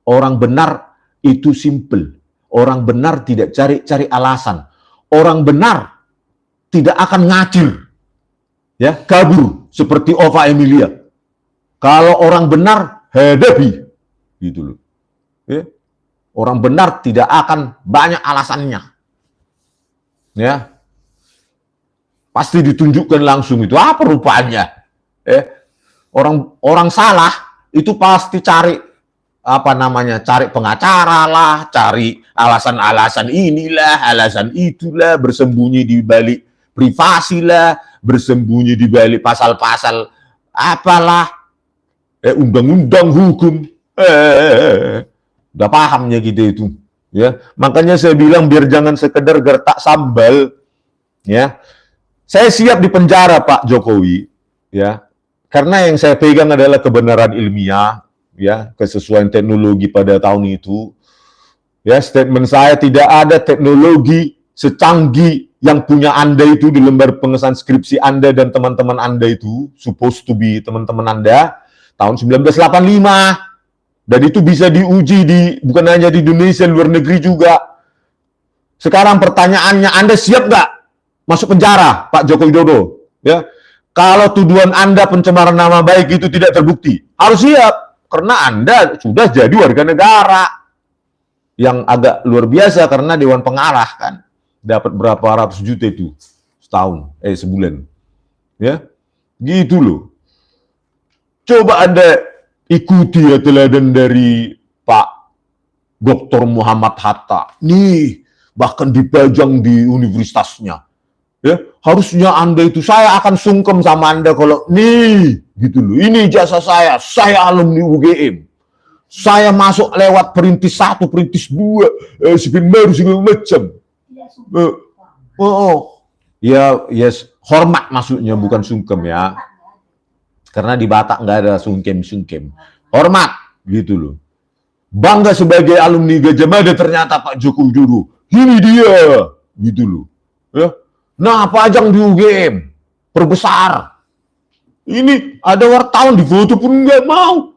Orang benar itu simple. Orang benar tidak cari-cari alasan. Orang benar tidak akan ngacir, ya, kabur seperti Ova Emilia. Kalau orang benar hadapi, gitu loh. Ya. Orang benar tidak akan banyak alasannya, ya. Pasti ditunjukkan langsung itu apa rupanya. Orang salah itu pasti cari apa namanya, cari pengacara lah, cari alasan-alasan inilah, alasan itulah, bersembunyi di balik privasi lah, bersembunyi di balik pasal-pasal apalah, undang-undang hukum, udah pahamnya gitu itu, Ya, makanya saya bilang biar jangan sekedar gertak sambal, ya. Saya siap di penjara Pak Jokowi, ya. Karena yang saya pegang adalah kebenaran ilmiah, ya, kesesuaian teknologi pada tahun itu. Ya, statement saya tidak ada teknologi secanggih yang punya Anda itu di lembar pengesahan skripsi Anda dan teman-teman Anda itu, supposed to be teman-teman Anda, tahun 1985. Dan itu bisa diuji di bukan hanya di Indonesia, luar negeri juga. Sekarang pertanyaannya, Anda siap nggak masuk penjara, Pak Joko Widodo? Ya, kalau tuduhan Anda pencemaran nama baik itu tidak terbukti, harus siap karena Anda sudah jadi warga negara yang agak luar biasa karena Dewan Pengarah kan dapat berapa ratus juta itu setahun, sebulan, ya, gitu loh. Coba Anda ikuti ya teladan dari Pak Dr. Muhammad Hatta. Nih, bahkan dipajang di universitasnya. Ya, harusnya Anda itu, saya akan sungkem sama Anda kalau nih, gitu loh. Ini jasa saya alumni UGM. Saya masuk lewat perintis 1, perintis 2, Sipin baru segala macam. Ya, yes, hormat maksudnya, bukan sungkem ya. Karena di Batak nggak ada sungkem-sungkem. Hormat, gitu loh. Bangga sebagai alumni Gajah Mada ternyata Pak Joko Widodo. Ini dia, gitu loh. Ya. Nah, pajang di UGM, perbesar. Ini ada wartawan di foto pun nggak mau.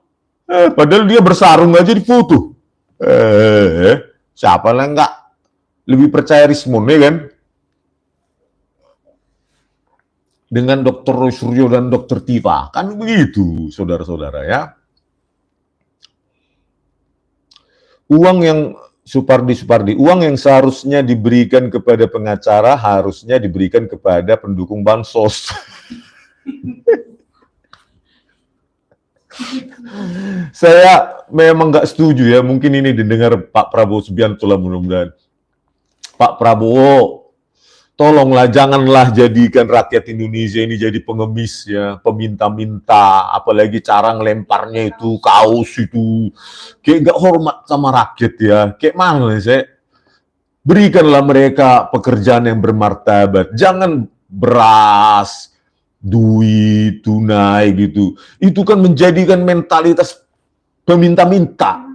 Padahal dia bersarung aja di foto. Siapa lah nggak lebih percaya Rismon, ya kan? Dengan Dr. Roy Suryo dan Dr. Tifa. Kan begitu, saudara-saudara ya. Uang yang Supardi, uang yang seharusnya diberikan kepada pengacara harusnya diberikan kepada pendukung bansos. Saya memang nggak setuju ya, mungkin ini didengar Pak Prabowo Subianto lah mudah-mudahan. Pak Prabowo, tolonglah janganlah jadikan rakyat Indonesia ini jadi pengemis ya, peminta-minta, apalagi cara ngelemparnya itu, kaos itu, kayak nggak hormat sama rakyat ya, kayak mana saya. Berikanlah mereka pekerjaan yang bermartabat, jangan beras, duit, tunai gitu. Itu kan menjadikan mentalitas peminta-minta.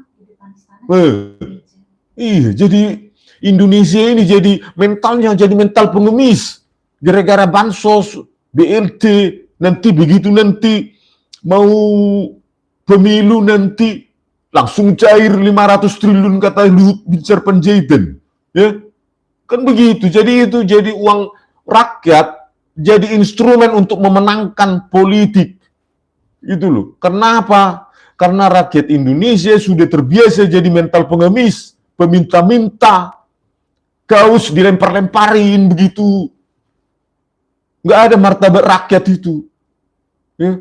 Iya, jadi Indonesia ini jadi mentalnya jadi mental pengemis. Gara-gara bansos, BLT, nanti begitu nanti mau pemilu nanti langsung cair 500 triliun kata Luhut Binsar Panjaitan. Ya, kan begitu. Jadi itu jadi uang rakyat, jadi instrumen untuk memenangkan politik. Itu loh. Kenapa? Karena rakyat Indonesia sudah terbiasa jadi mental pengemis, peminta-minta, kaos dilempar-lemparin begitu. Nggak ada martabat rakyat itu. Ya.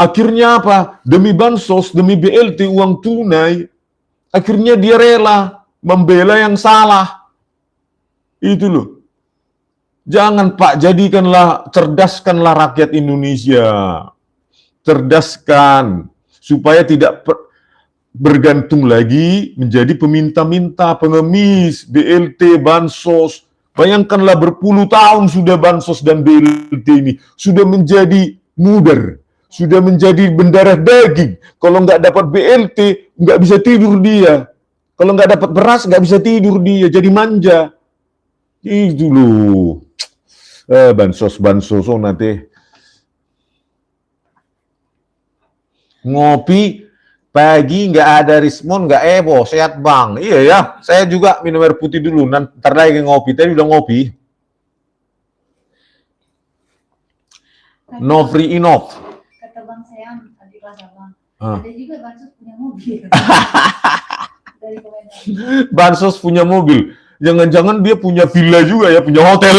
Akhirnya apa? Demi bansos, demi BLT, uang tunai, akhirnya dia rela membela yang salah. Itu loh. Jangan Pak, jadikanlah, cerdaskanlah rakyat Indonesia. Cerdaskan, supaya tidak bergantung lagi menjadi peminta-minta, pengemis, BLT, bansos. Bayangkanlah berpuluh tahun sudah bansos dan BLT ini. Sudah menjadi mudar, sudah menjadi mendarah daging. Kalau nggak dapat BLT, nggak bisa tidur dia. Kalau nggak dapat beras, nggak bisa tidur dia, jadi manja. Itu loh. Bansos, oh nanti. Ngopi, pagi nggak ada Rismon, nggak heboh, sehat bang. Iya ya, saya juga minum air putih dulu, ntar lagi ngopi, tadi udah ngopi. No free enough. Kata Bang Sean, adik kelas Abang, ada juga bansos punya mobil. Dari komentar. Bansos punya mobil. Jangan-jangan dia punya villa juga ya, punya hotel.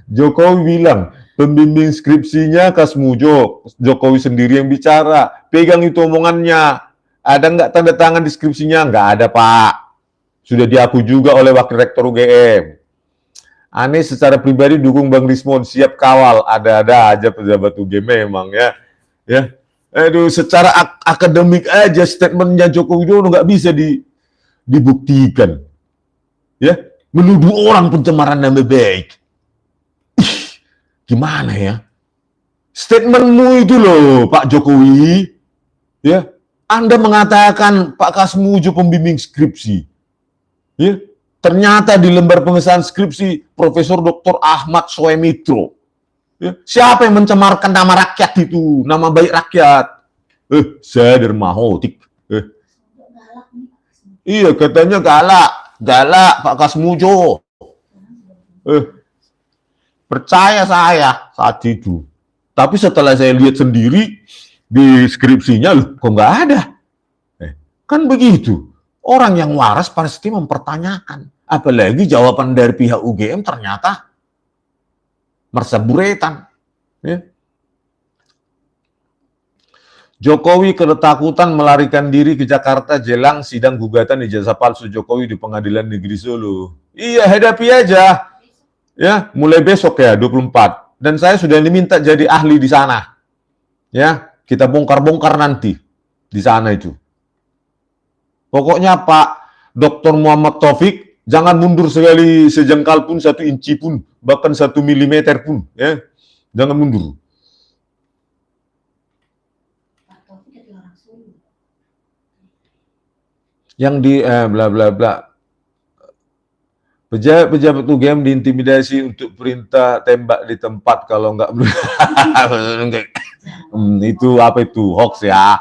Jokowi bilang, pembimbing skripsinya Kasmujo, Jokowi sendiri yang bicara. Pegang itu omongannya. Ada nggak tanda tangan di skripsinya? Nggak ada, Pak. Sudah diakui juga oleh Wakil Rektor UGM. Anies secara pribadi dukung Bang Rismon, siap kawal. Ada-ada aja pejabat UGM memang ya. Ya. Aduh, secara akademik aja statementnya Joko Widodo nggak bisa dibuktikan. Ya, menuduh orang pencemaran nama baik. Gimana ya? Statementmu itu loh, Pak Jokowi, ya, Anda mengatakan Pak Kasmujo pembimbing skripsi, ya, ternyata di lembar pengesahan skripsi Profesor Dr. Ahmad Soemitro, ya, siapa yang mencemarkan nama rakyat itu, nama baik rakyat? Saya Dermahotik. Galak nih, Pak Kasmujo. Iya, katanya galak Pak Kasmujo. Percaya saya saat itu. Tapi setelah saya lihat sendiri di skripsinya, loh, kok nggak ada? Kan begitu. Orang yang waras pasti mempertanyakan. Apalagi jawaban dari pihak UGM ternyata mersaburetan. Ya. Jokowi ketakutan melarikan diri ke Jakarta jelang sidang gugatan ijazah palsu Jokowi di Pengadilan Negeri Solo. Iya, hadapi aja. Ya, mulai besok ya, 24. Dan saya sudah diminta jadi ahli di sana. Ya, kita bongkar-bongkar nanti di sana itu. Pokoknya Pak Dr. Muhammad Taufik jangan mundur sekali sejengkal pun, 1 inci pun, bahkan 1 milimeter pun, ya. Jangan mundur. Pak Taufik jadi orang Solo. Yang di bla bla bla. Pejabat UGM diintimidasi untuk perintah tembak di tempat kalau nggak itu apa itu hoax ya.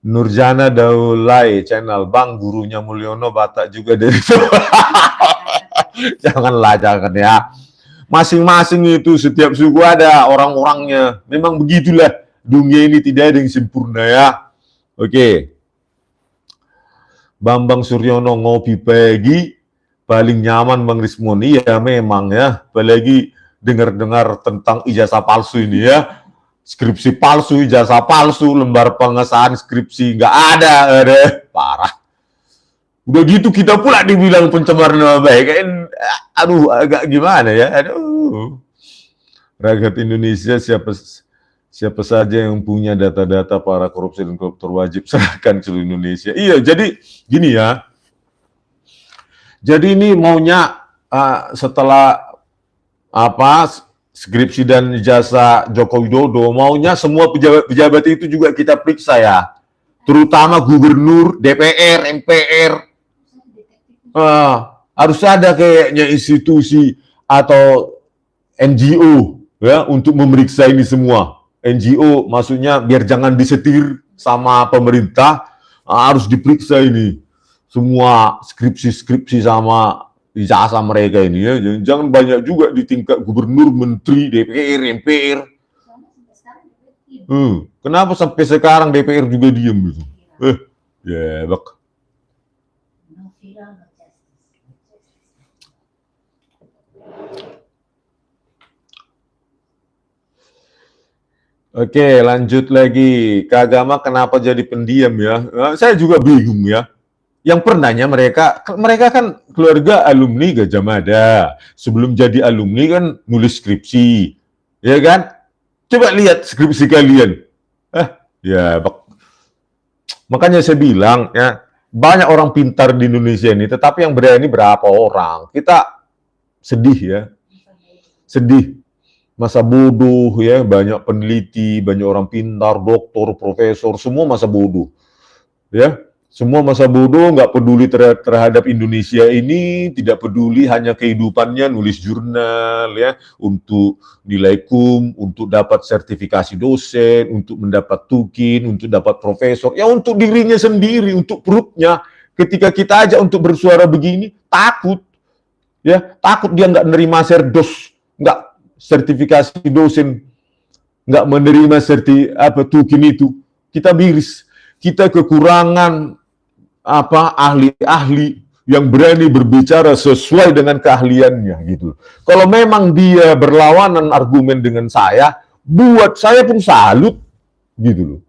Nurjana Daulay channel, Bang, gurunya Mulyono Batak juga dari jangan ya. Masing-masing itu setiap suku ada orang-orangnya. Memang begitulah dunia ini, tidak ada yang sempurna ya. Oke. Bambang Suryono, ngopi pagi paling nyaman Bang Rismon. Iya memang ya, apalagi dengar-dengar tentang ijazah palsu ini ya. Skripsi palsu, ijazah palsu, lembar pengesahan skripsi nggak ada. Parah. Udah gitu kita pula dibilang pencemar nama baik. Aduh, agak gimana ya. Aduh. Rakyat Indonesia siapa saja yang punya data-data para korupsi dan koruptor wajib serahkan seluruh Indonesia. Iya, jadi gini ya. Jadi ini maunya setelah skripsi dan ijazah Joko Widodo, maunya semua pejabat itu juga kita periksa ya. Terutama gubernur, DPR, MPR. Harus ada kayaknya institusi atau NGO ya untuk memeriksa ini semua. NGO maksudnya biar jangan disetir sama pemerintah, harus diperiksa ini semua skripsi sama ijazah mereka ini ya. Jangan banyak juga di tingkat gubernur, menteri, DPR, MPR. Kenapa sampai sekarang DPR juga diam gitu? Ya, bak. Oke, lanjut lagi. Keagama kenapa jadi pendiam ya? Saya juga bingung ya. Yang pernahnya mereka kan keluarga alumni Gajah Mada. Sebelum jadi alumni kan nulis skripsi. Ya kan? Coba lihat skripsi kalian. Ya, makanya saya bilang ya, banyak orang pintar di Indonesia ini, tetapi yang berani berapa orang? Kita sedih ya. Sedih. Masa bodoh ya, banyak peneliti, banyak orang pintar, doktor, profesor, semua masa bodoh. Ya, semua masa bodoh, nggak peduli terhadap Indonesia ini, tidak peduli hanya kehidupannya, nulis jurnal ya, untuk nilai kum, untuk dapat sertifikasi dosen, untuk mendapat tukin, untuk dapat profesor, ya untuk dirinya sendiri, untuk perutnya. Ketika kita ajak untuk bersuara begini, takut. Ya, takut dia nggak nerima serdos, nggak sertifikasi dosen, nggak menerima tukin itu, kita miris. Kita kekurangan ahli-ahli yang berani berbicara sesuai dengan keahliannya gitu. Kalau memang dia berlawanan argumen dengan saya, buat saya pun salut gitu loh.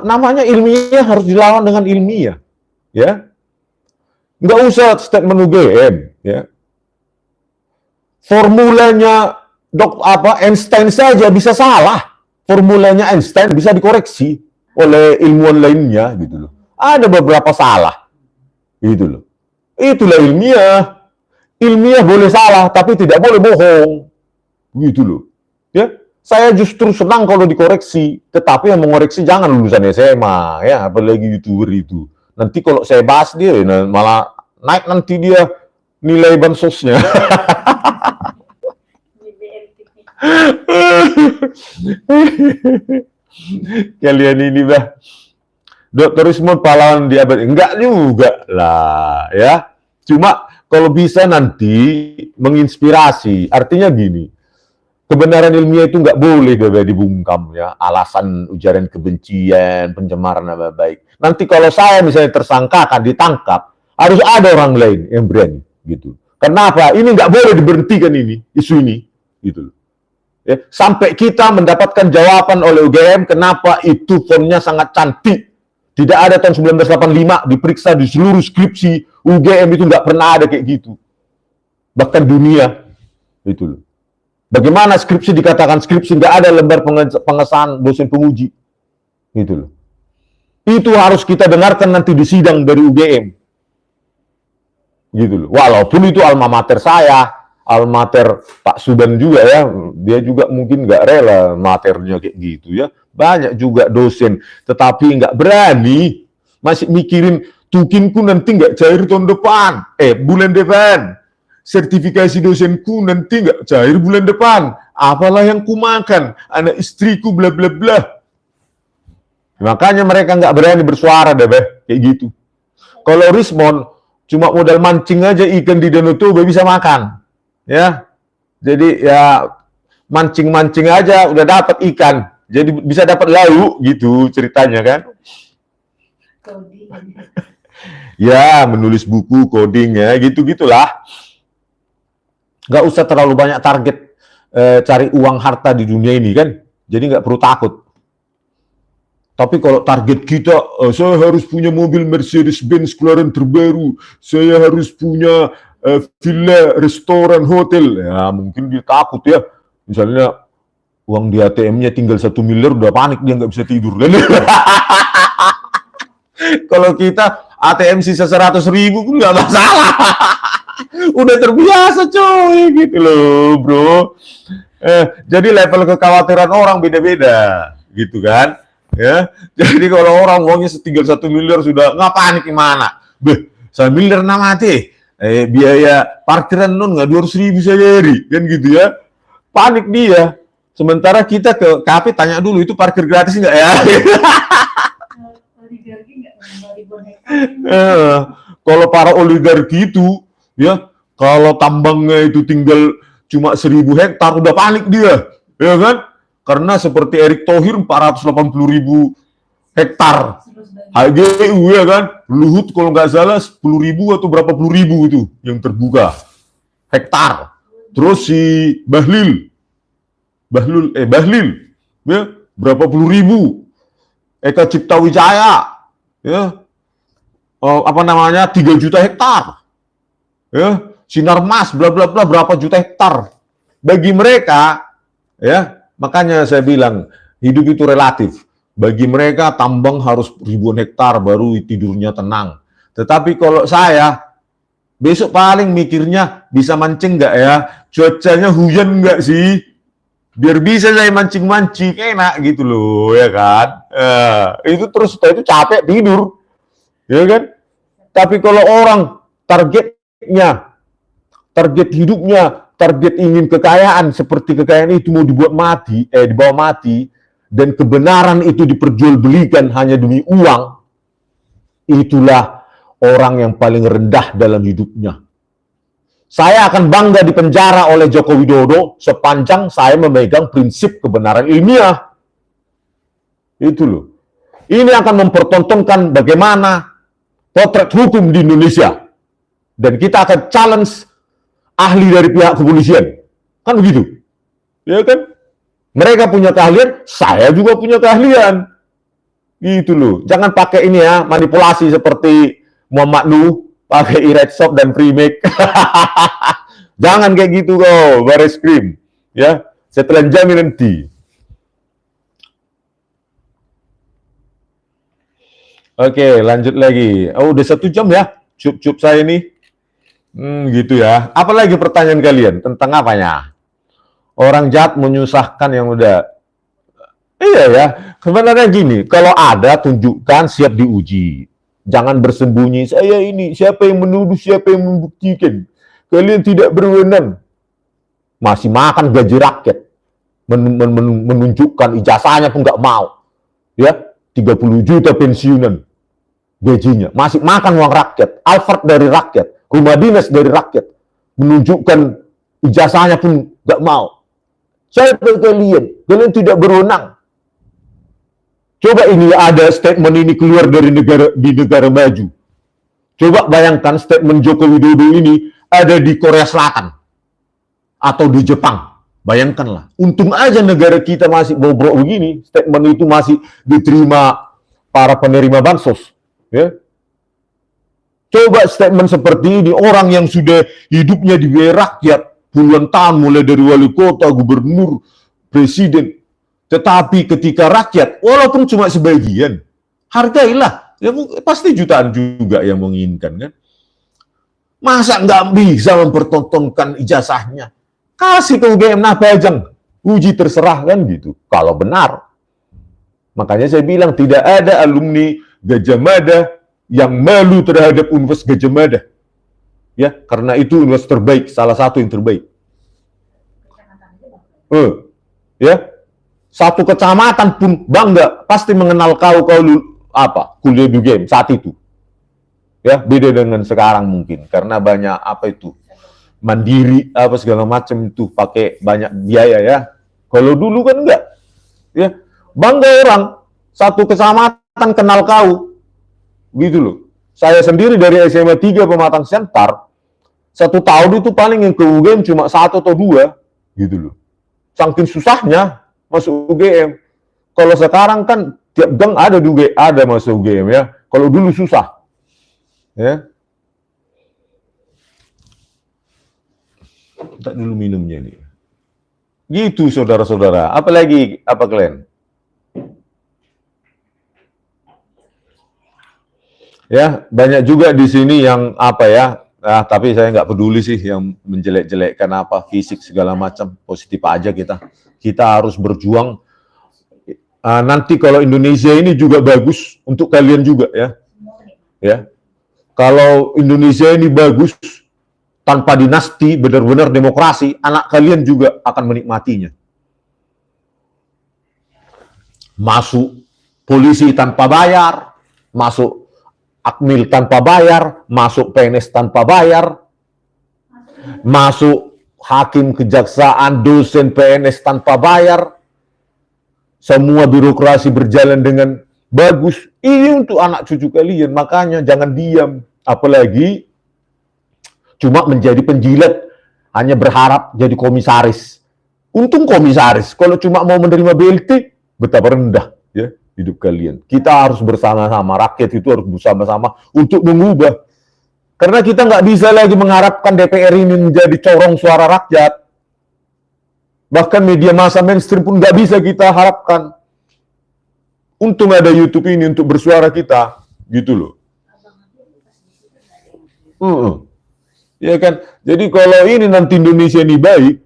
Namanya ilmiah harus dilawan dengan ilmiah, ya. Nggak usah statement UGM, ya. Formulanya Einstein saja bisa salah. formulanya Einstein bisa dikoreksi oleh ilmuwan lainnya gitu loh. Ada beberapa salah gitu loh. Itulah ilmiah. Ilmiah boleh salah tapi tidak boleh bohong. Gitu loh. Ya, saya justru senang kalau dikoreksi, tetapi yang mengoreksi jangan lulusan SMA ya, apalagi YouTuber itu. Nanti kalau saya bahas dia malah naik nanti dia nilai bansosnya. Kalian ini bah, Dr. Ismon pahlawan di abad enggak juga lah ya. Cuma kalau bisa nanti menginspirasi, artinya gini, kebenaran ilmiah itu nggak boleh dibungkam ya, alasan ujaran kebencian, pencemaran nama baik. Nanti kalau saya misalnya tersangka akan ditangkap, harus ada orang lain yang berani gitu. Kenapa? Ini nggak boleh diberhentikan ini, isu ini gitu. Ya, sampai kita mendapatkan jawaban oleh UGM kenapa itu fontnya sangat cantik. Tidak ada tahun 1985 diperiksa di seluruh skripsi UGM itu nggak pernah ada kayak gitu. Bahkan dunia itu loh. Bagaimana skripsi dikatakan skripsi nggak ada lembar pengesahan dosen penguji gitu loh. Itu harus kita dengarkan nanti di sidang dari UGM gitu loh. Walaupun itu alma mater saya, alma mater Pak Sudan juga ya, dia juga mungkin nggak rela materinya kayak gitu ya. Banyak juga dosen, tetapi nggak berani, masih mikirin tukinku nanti nggak cair tahun depan, bulan depan. Sertifikasi dosenku nanti nggak cair bulan depan. Apalah yang kumakan, anak istriku bla bla bla. Makanya mereka nggak berani bersuara deh, kayak gitu. Kalau Rismon cuma modal mancing aja ikan di Danau Toba bisa makan, ya. Jadi ya mancing-mancing aja udah dapat ikan, jadi bisa dapat lauk gitu ceritanya kan. Ya menulis buku, coding ya gitu-gitulah. Nggak usah terlalu banyak target cari uang harta di dunia ini kan, jadi nggak perlu takut. Tapi kalau target kita, saya harus punya mobil Mercedes-Benz keluaran terbaru, saya harus punya villa, restoran, hotel, ya mungkin dia takut ya. Misalnya uang di ATM-nya tinggal 1 miliar, udah panik dia nggak bisa tidur kan. Kalau kita ATM sisa 100.000 pun nggak masalah. Udah terbiasa coy gitu loh bro. Jadi level kekhawatiran orang beda-beda gitu kan ya. Jadi kalau orang uangnya tinggal 1 miliar sudah nggak panik gimana, 1 miliar mati, biaya parkiran non nggak 200.000 sehari kan gitu ya, panik dia. Sementara kita ke kafe tanya dulu itu parkir gratis nggak ya. Kalau para oligarki itu ya, kalau tambangnya itu tinggal cuma 1.000 hektar udah panik dia, ya kan? Karena seperti Erick Thohir 480.000 hektar HGU ya kan? Luhut kalau nggak salah 10.000 atau berapa puluh ribu itu yang terbuka hektar. Terus si Bahlil ya berapa puluh ribu. Eka Cipta Wijaya ya 3 juta hektar. Ya, Sinarmas bla bla bla berapa juta hektar. Bagi mereka ya, makanya saya bilang hidup itu relatif. Bagi mereka tambang harus ribuan hektar baru tidurnya tenang. Tetapi kalau saya besok paling mikirnya bisa mancing nggak ya? Cuacanya hujan nggak sih? Biar bisa saya mancing-mancing enak gitu loh ya kan. Itu terus setelah itu capek tidur. Ya kan? Tapi kalau orang targetnya, target hidupnya, target ingin kekayaan seperti kekayaan itu mau dibawa mati, dan kebenaran itu diperjualbelikan hanya demi uang, itulah orang yang paling rendah dalam hidupnya. Saya akan bangga dipenjara oleh Joko Widodo sepanjang saya memegang prinsip kebenaran ilmiah. Itu loh. Ini akan mempertontonkan bagaimana potret hukum di Indonesia. Dan kita akan challenge ahli dari pihak kepolisian. Kan begitu? Ya kan? Mereka punya keahlian, saya juga punya keahlian. Gitu loh. Jangan pakai ini ya, manipulasi seperti Muhammad Nuh, pakai e-Redshop dan Freemake. Jangan kayak gitu kok, Baris Krim. Ya, saya telan jamin nanti. Oke, lanjut lagi. Oh, udah 1 jam ya, cup saya ini. Gitu ya. Apalagi pertanyaan kalian tentang apanya? Orang jahat menyusahkan yang udah. Iya ya, sebenarnya gini, kalau ada tunjukkan, siap diuji. Jangan bersembunyi, saya ini, siapa yang menuduh, siapa yang membuktikan. Kalian tidak berwenang. Masih makan gaji rakyat. Menunjukkan ijazahnya pun nggak mau. Ya, 30 juta pensiunan gajinya. Masih makan uang rakyat. Alfred dari rakyat. Rumah dinas dari rakyat. Menunjukkan ijazahnya pun nggak mau. Siapa kalian? Kalian tidak berwenang. Coba ini ada statement ini keluar dari negara maju. Coba bayangkan statement Joko Widodo ini ada di Korea Selatan atau di Jepang. Bayangkanlah. Untung aja negara kita masih bobrok begini, statement itu masih diterima para penerima bansos. Ya. Coba statement seperti ini, orang yang sudah hidupnya di rakyat puluhan tahun, mulai dari wali kota, gubernur, presiden. Tetapi ketika rakyat, walaupun cuma sebagian, hargailah. Ya, pasti jutaan juga yang menginginkan, kan? Masa nggak bisa mempertontonkan ijazahnya? Kasih ke UGM Nabajang, uji terserah, kan gitu. Kalau benar. Makanya saya bilang tidak ada alumni Gajah Mada yang malu terhadap Universitas Gajah Mada. Ya, karena itu universitas terbaik, salah satu yang terbaik. Ya. Satu kecamatan pun bangga, pasti mengenal kau kuliah di UGM saat itu. Ya, beda dengan sekarang mungkin karena banyak mandiri segala macam itu pakai banyak biaya ya. Kalau dulu kan enggak. Ya, bangga orang satu kecamatan kenal kau. Gitu loh. Saya sendiri dari SMA 3 Pematang Siantar, 1 tahun itu paling yang ke UGM cuma 1 atau 2 gitu loh. Saking susahnya masuk UGM. Kalau sekarang kan tiap gang ada di UGM, ada masuk UGM ya. Kalau dulu susah. Ya. Tak dulu minumnya nih. Gitu saudara-saudara. Apalagi apa kalian? Ya, banyak juga di sini yang tapi saya nggak peduli sih yang menjelek-jelekkan fisik segala macam, positif aja kita. Kita harus berjuang. Nanti kalau Indonesia ini juga bagus untuk kalian juga ya. Ya. Kalau Indonesia ini bagus tanpa dinasti, benar-benar demokrasi, anak kalian juga akan menikmatinya. Masuk polisi tanpa bayar, masuk akmil tanpa bayar, masuk PNS tanpa bayar, masuk hakim kejaksaan, dosen PNS tanpa bayar, semua birokrasi berjalan dengan bagus. Ini untuk anak cucu kalian, makanya jangan diam. Apalagi cuma menjadi penjilat, hanya berharap jadi komisaris. Untung komisaris, kalau cuma mau menerima BLT, betapa rendah ya hidup kalian. Kita harus bersama-sama, rakyat itu harus bersama-sama untuk mengubah. Karena kita nggak bisa lagi mengharapkan DPR ini menjadi corong suara rakyat. Bahkan media massa mainstream pun nggak bisa kita harapkan. Untung ada YouTube ini untuk bersuara kita, gitu loh. Ya kan? Jadi kalau ini nanti Indonesia ini baik,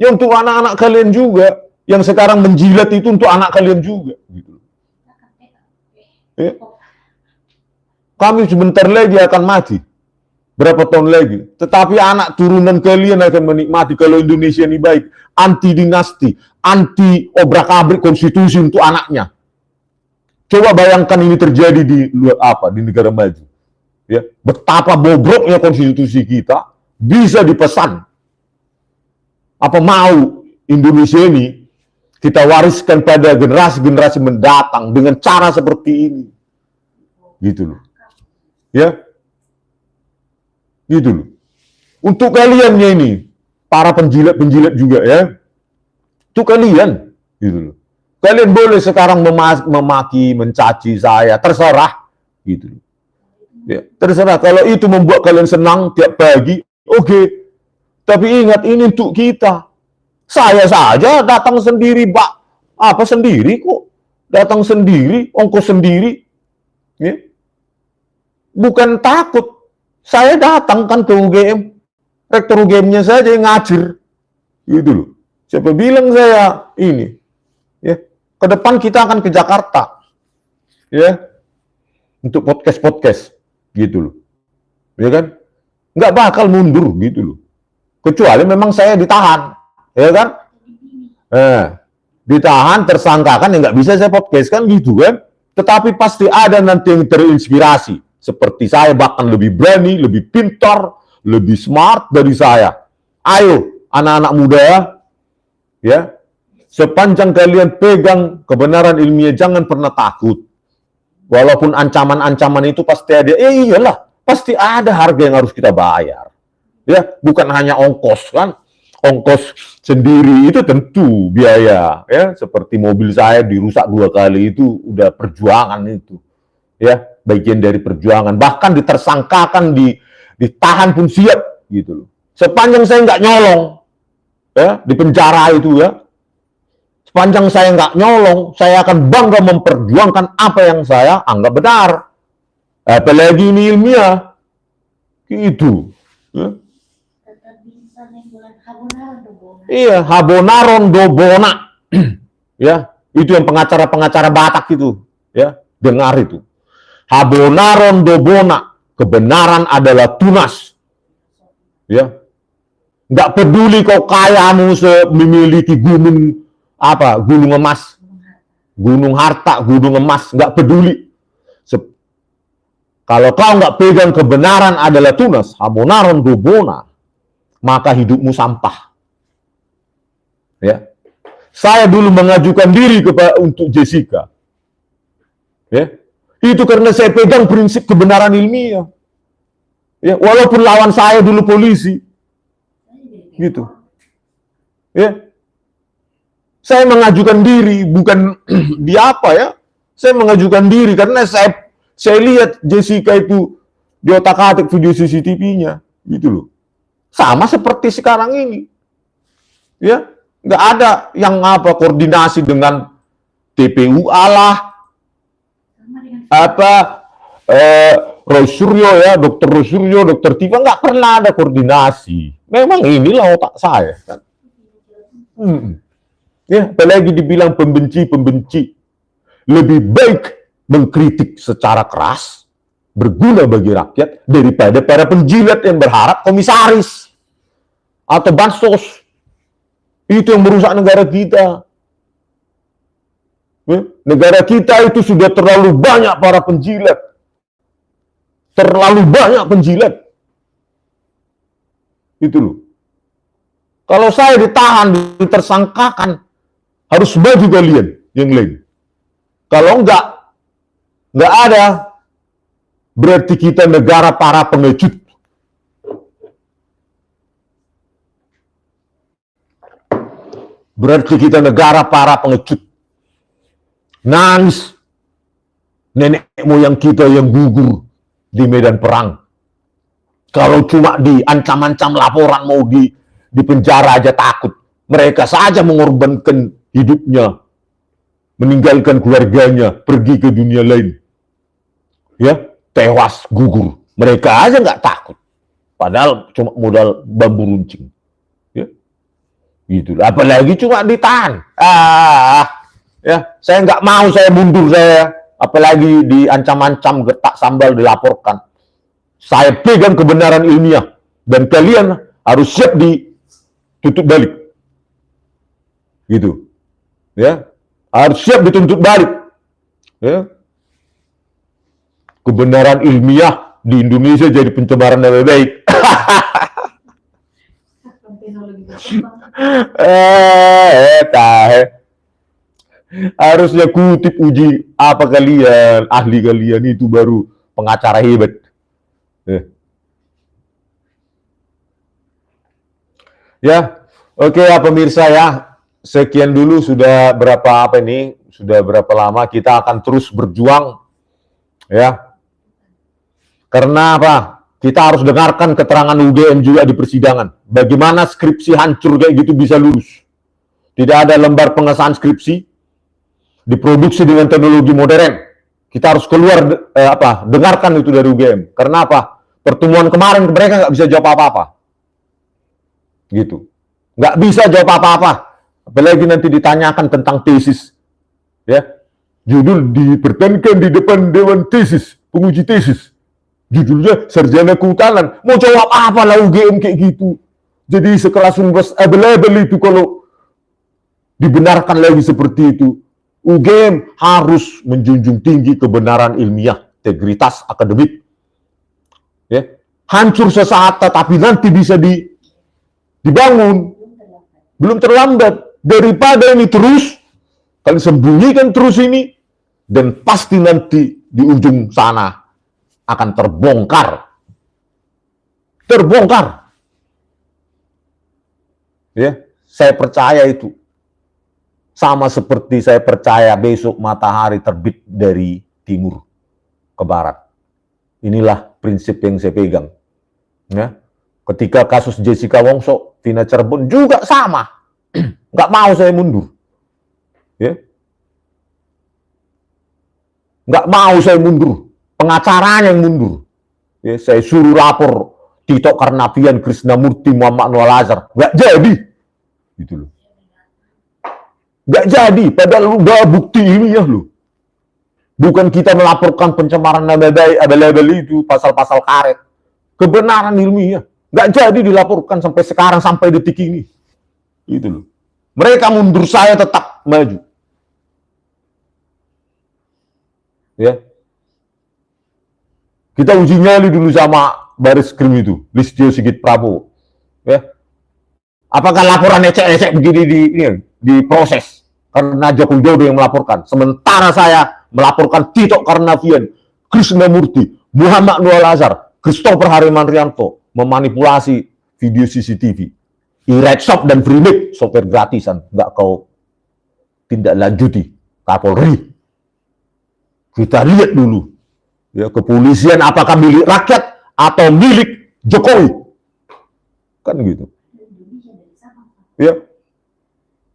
ya untuk anak-anak kalian juga. Yang sekarang menjilat itu untuk anak kalian juga. Gitu. Ya. Kami sebentar lagi akan mati. Berapa tahun lagi. Tetapi anak turunan kalian akan menikmati kalau Indonesia ini baik. Anti dinasti, anti obrak-abrik konstitusi untuk anaknya. Coba bayangkan ini terjadi di negara maju. Ya, betapa bobroknya konstitusi kita bisa dipesan. Apa mau Indonesia ini kita wariskan pada generasi-generasi mendatang dengan cara seperti ini. Gitu loh. Ya. Gitu loh. Untuk kalian ini, para penjilat-penjilat juga ya. Untuk kalian, gitu loh. Kalian boleh sekarang memaki, mencaci saya, terserah, gitu loh. Ya, terserah. Kalau itu membuat kalian senang tiap pagi, oke. Tapi ingat, ini untuk kita. Saya saja datang sendiri, Pak. Sendiri kok? Datang sendiri, ongkos sendiri. Ya. Bukan takut. Saya datang kan ke UGM. Rektor UGM-nya saja yang ngajar. Gitu loh. Siapa bilang saya ini? Ya. Ke depan kita akan ke Jakarta. Ya. Untuk podcast-podcast. Gitu loh. Ya kan? Nggak bakal mundur gitu loh. Kecuali memang saya ditahan. Ya kan? Ditahan, tersangkakan, ya nggak bisa saya podcast kan gitu kan. Tetapi pasti ada nanti yang terinspirasi. Seperti saya, bahkan lebih berani, lebih pintar, lebih smart dari saya. Ayo, anak-anak muda ya. Sepanjang kalian pegang kebenaran ilmiah, jangan pernah takut. Walaupun ancaman-ancaman itu pasti ada. Iyalah, pasti ada harga yang harus kita bayar. Ya, bukan hanya ongkos kan. Ongkos sendiri itu tentu biaya, ya. Seperti mobil saya dirusak 2 kali itu udah perjuangan itu, ya, bagian dari perjuangan. Bahkan ditersangkakan, ditahan pun siap, gitu loh. Sepanjang saya nggak nyolong, ya, di penjara itu ya. Sepanjang saya nggak nyolong, saya akan bangga memperjuangkan apa yang saya anggap benar. Apalagi ini ilmiah, gitu. Ya. Iya, Habonaron Dobona. Ya, itu yang pengacara-pengacara Batak itu, ya, dengar itu. Habonaron Dobona, kebenaran adalah tunas. Ya. Nggak peduli kau kayamu memiliki gunung apa, gunung emas, gunung harta, gunung emas, nggak peduli. Kalau kau nggak pegang kebenaran adalah tunas, Habonaron Dobona, maka hidupmu sampah. Ya, saya dulu mengajukan diri untuk Jessica. Ya, itu karena saya pegang prinsip kebenaran ilmiah. Ya, walaupun lawan saya dulu polisi, gitu. Ya, saya mengajukan diri bukan di apa ya? Saya mengajukan diri karena saya lihat Jessica itu di otak-atik video CCTV-nya, gitu loh. Sama seperti sekarang ini, ya. Nggak ada yang apa koordinasi dengan TPU Allah, Roy Suryo ya, Dr. Roy Suryo, Dr. Tifa, nggak pernah ada koordinasi. Memang inilah otak saya. Kan? Ya, apalagi dibilang pembenci. Lebih baik mengkritik secara keras, berguna bagi rakyat, daripada para penjilat yang berharap komisaris atau bansos. Itu yang merusak negara kita. Negara kita itu sudah terlalu banyak para penjilat. Terlalu banyak penjilat. Itu loh. Kalau saya ditahan, ditersangkakan, harus baju kalian yang lain. Kalau enggak ada, berarti kita negara para pengecut. Berarti kita negara para pengecut. Nangis nenek moyang kita yang gugur di medan perang. Kalau cuma diancam-ancam laporan mau di penjara aja takut. Mereka saja mengorbankan hidupnya, meninggalkan keluarganya, pergi ke dunia lain. Ya, tewas, gugur. Mereka aja nggak takut. Padahal cuma modal bambu runcing. Gitu. Apalagi cuma ditahan. Ya, saya nggak mau, saya mundur saya. Apalagi diancam-ancam, getak sambal, dilaporkan. Saya pegang kebenaran ilmiah dan kalian harus siap ditutup balik. Gitu. Ya, harus siap dituntut balik. Ya. Kebenaran ilmiah di Indonesia jadi pencemaran nama baik. Harusnya kutip uji apa kalian, ahli kalian itu baru pengacara hebat. Ya, oke ya pemirsa ya. Sekian dulu sudah sudah berapa lama kita akan terus berjuang ya. Karena apa? Kita harus dengarkan keterangan UGM juga di persidangan. Bagaimana skripsi hancur kayak gitu bisa lulus. Tidak ada lembar pengesahan skripsi. Diproduksi dengan teknologi modern. Kita harus keluar, dengarkan itu dari UGM. Karena apa? Pertemuan kemarin mereka nggak bisa jawab apa-apa. Gitu. Nggak bisa jawab apa-apa. Apalagi nanti ditanyakan tentang tesis. Ya. Judul dipertahankan di depan Dewan Tesis, penguji tesis. Judulnya Sarjana Kehutanan. Mau jawab apa lah UGM kayak gitu. Jadi sekelas universitas available itu kalau dibenarkan lagi seperti itu. UGM harus menjunjung tinggi kebenaran ilmiah, integritas akademik. Ya. Hancur sesaat tapi nanti bisa dibangun. Belum terlambat. Daripada ini terus, kalian sembunyikan terus ini, dan pasti nanti di ujung sana akan terbongkar. Terbongkar. Ya, saya percaya itu. Sama seperti saya percaya besok matahari terbit dari timur ke barat. Inilah prinsip yang saya pegang. Ya. Ketika kasus Jessica Wongso, Vina Cirebon juga sama. Nggak mau saya mundur. Ya. Nggak mau saya mundur. Pengacaranya yang mundur. Ya, saya suruh lapor Tito Karnavian, Krisnamurti, Muhammad Noah Lazar. Nggak jadi. Gitu loh. Nggak jadi, padahal udah bukti ilmiah loh. Bukan kita melaporkan pencemaran nama baik, label itu, pasal-pasal karet. Kebenaran ilmiah. Nggak jadi dilaporkan sampai sekarang, sampai detik ini. Itu loh. Mereka mundur, saya tetap maju. Ya. Kita uji nyali dulu sama Baris Krim itu, Listio Sigit Prabowo. Ya. Apakah laporan ecek-ecek begini diproses? Karena Joko Widodo yang melaporkan. Sementara saya melaporkan Tito Karnavian, Krisnamurti, Muhammad Noah Lazar, Christopher Harimanrianto memanipulasi video CCTV. E-Redshop dan Freemake, software gratisan. Nggak kau tindak lanjuti, Kapolri. Kita lihat dulu. Ya, kepolisian apakah milik rakyat atau milik Jokowi? Kan gitu. Ya.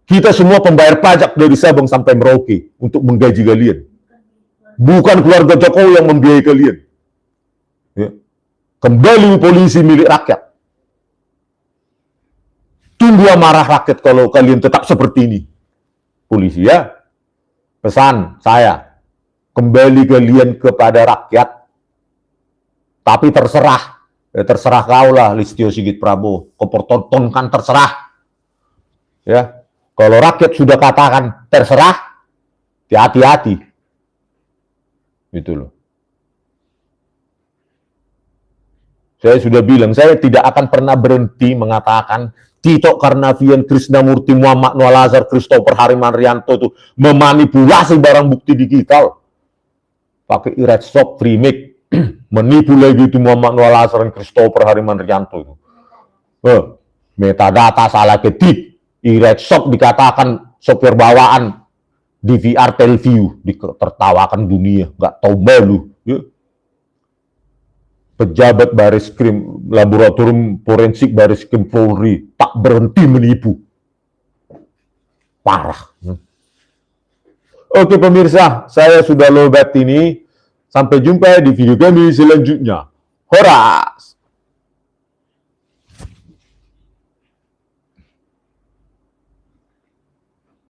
Kita semua pembayar pajak dari Sabang sampai Merauke untuk menggaji kalian. Bukan keluarga Jokowi yang membiayai kalian. Ya. Kembali polisi milik rakyat. Tunggu amarah rakyat kalau kalian tetap seperti ini. Polisi ya. Pesan saya. Kembali kalian kepada rakyat. Tapi terserah. Ya, terserah kau lah, Listio Sigit Prabowo. Kau pertontonkan terserah. Ya. Kalau rakyat sudah katakan terserah, hati-hati. Gitu loh. Saya sudah bilang, saya tidak akan pernah berhenti mengatakan Tito Karnavian, Krisnamurti, Muhammad Noah Lazar, Christopher Harimanrianto itu memanipulasi barang bukti digital. Pakai e-Redshop, Freemake, menipu lagi itu Muhammad Noah Lazar dan Christopher Harimanrianto itu. Metadata salah ketik. E-Redshop dikatakan software bawaan, DVR Telview ditertawakan dunia, nggak tahu malu. Ya. Pejabat Baris Krim, laboratorium forensik Baris Krim Polri tak berhenti menipu, parah. Oke pemirsa, saya sudah lobat ini. Sampai jumpa di video kami selanjutnya. Horas.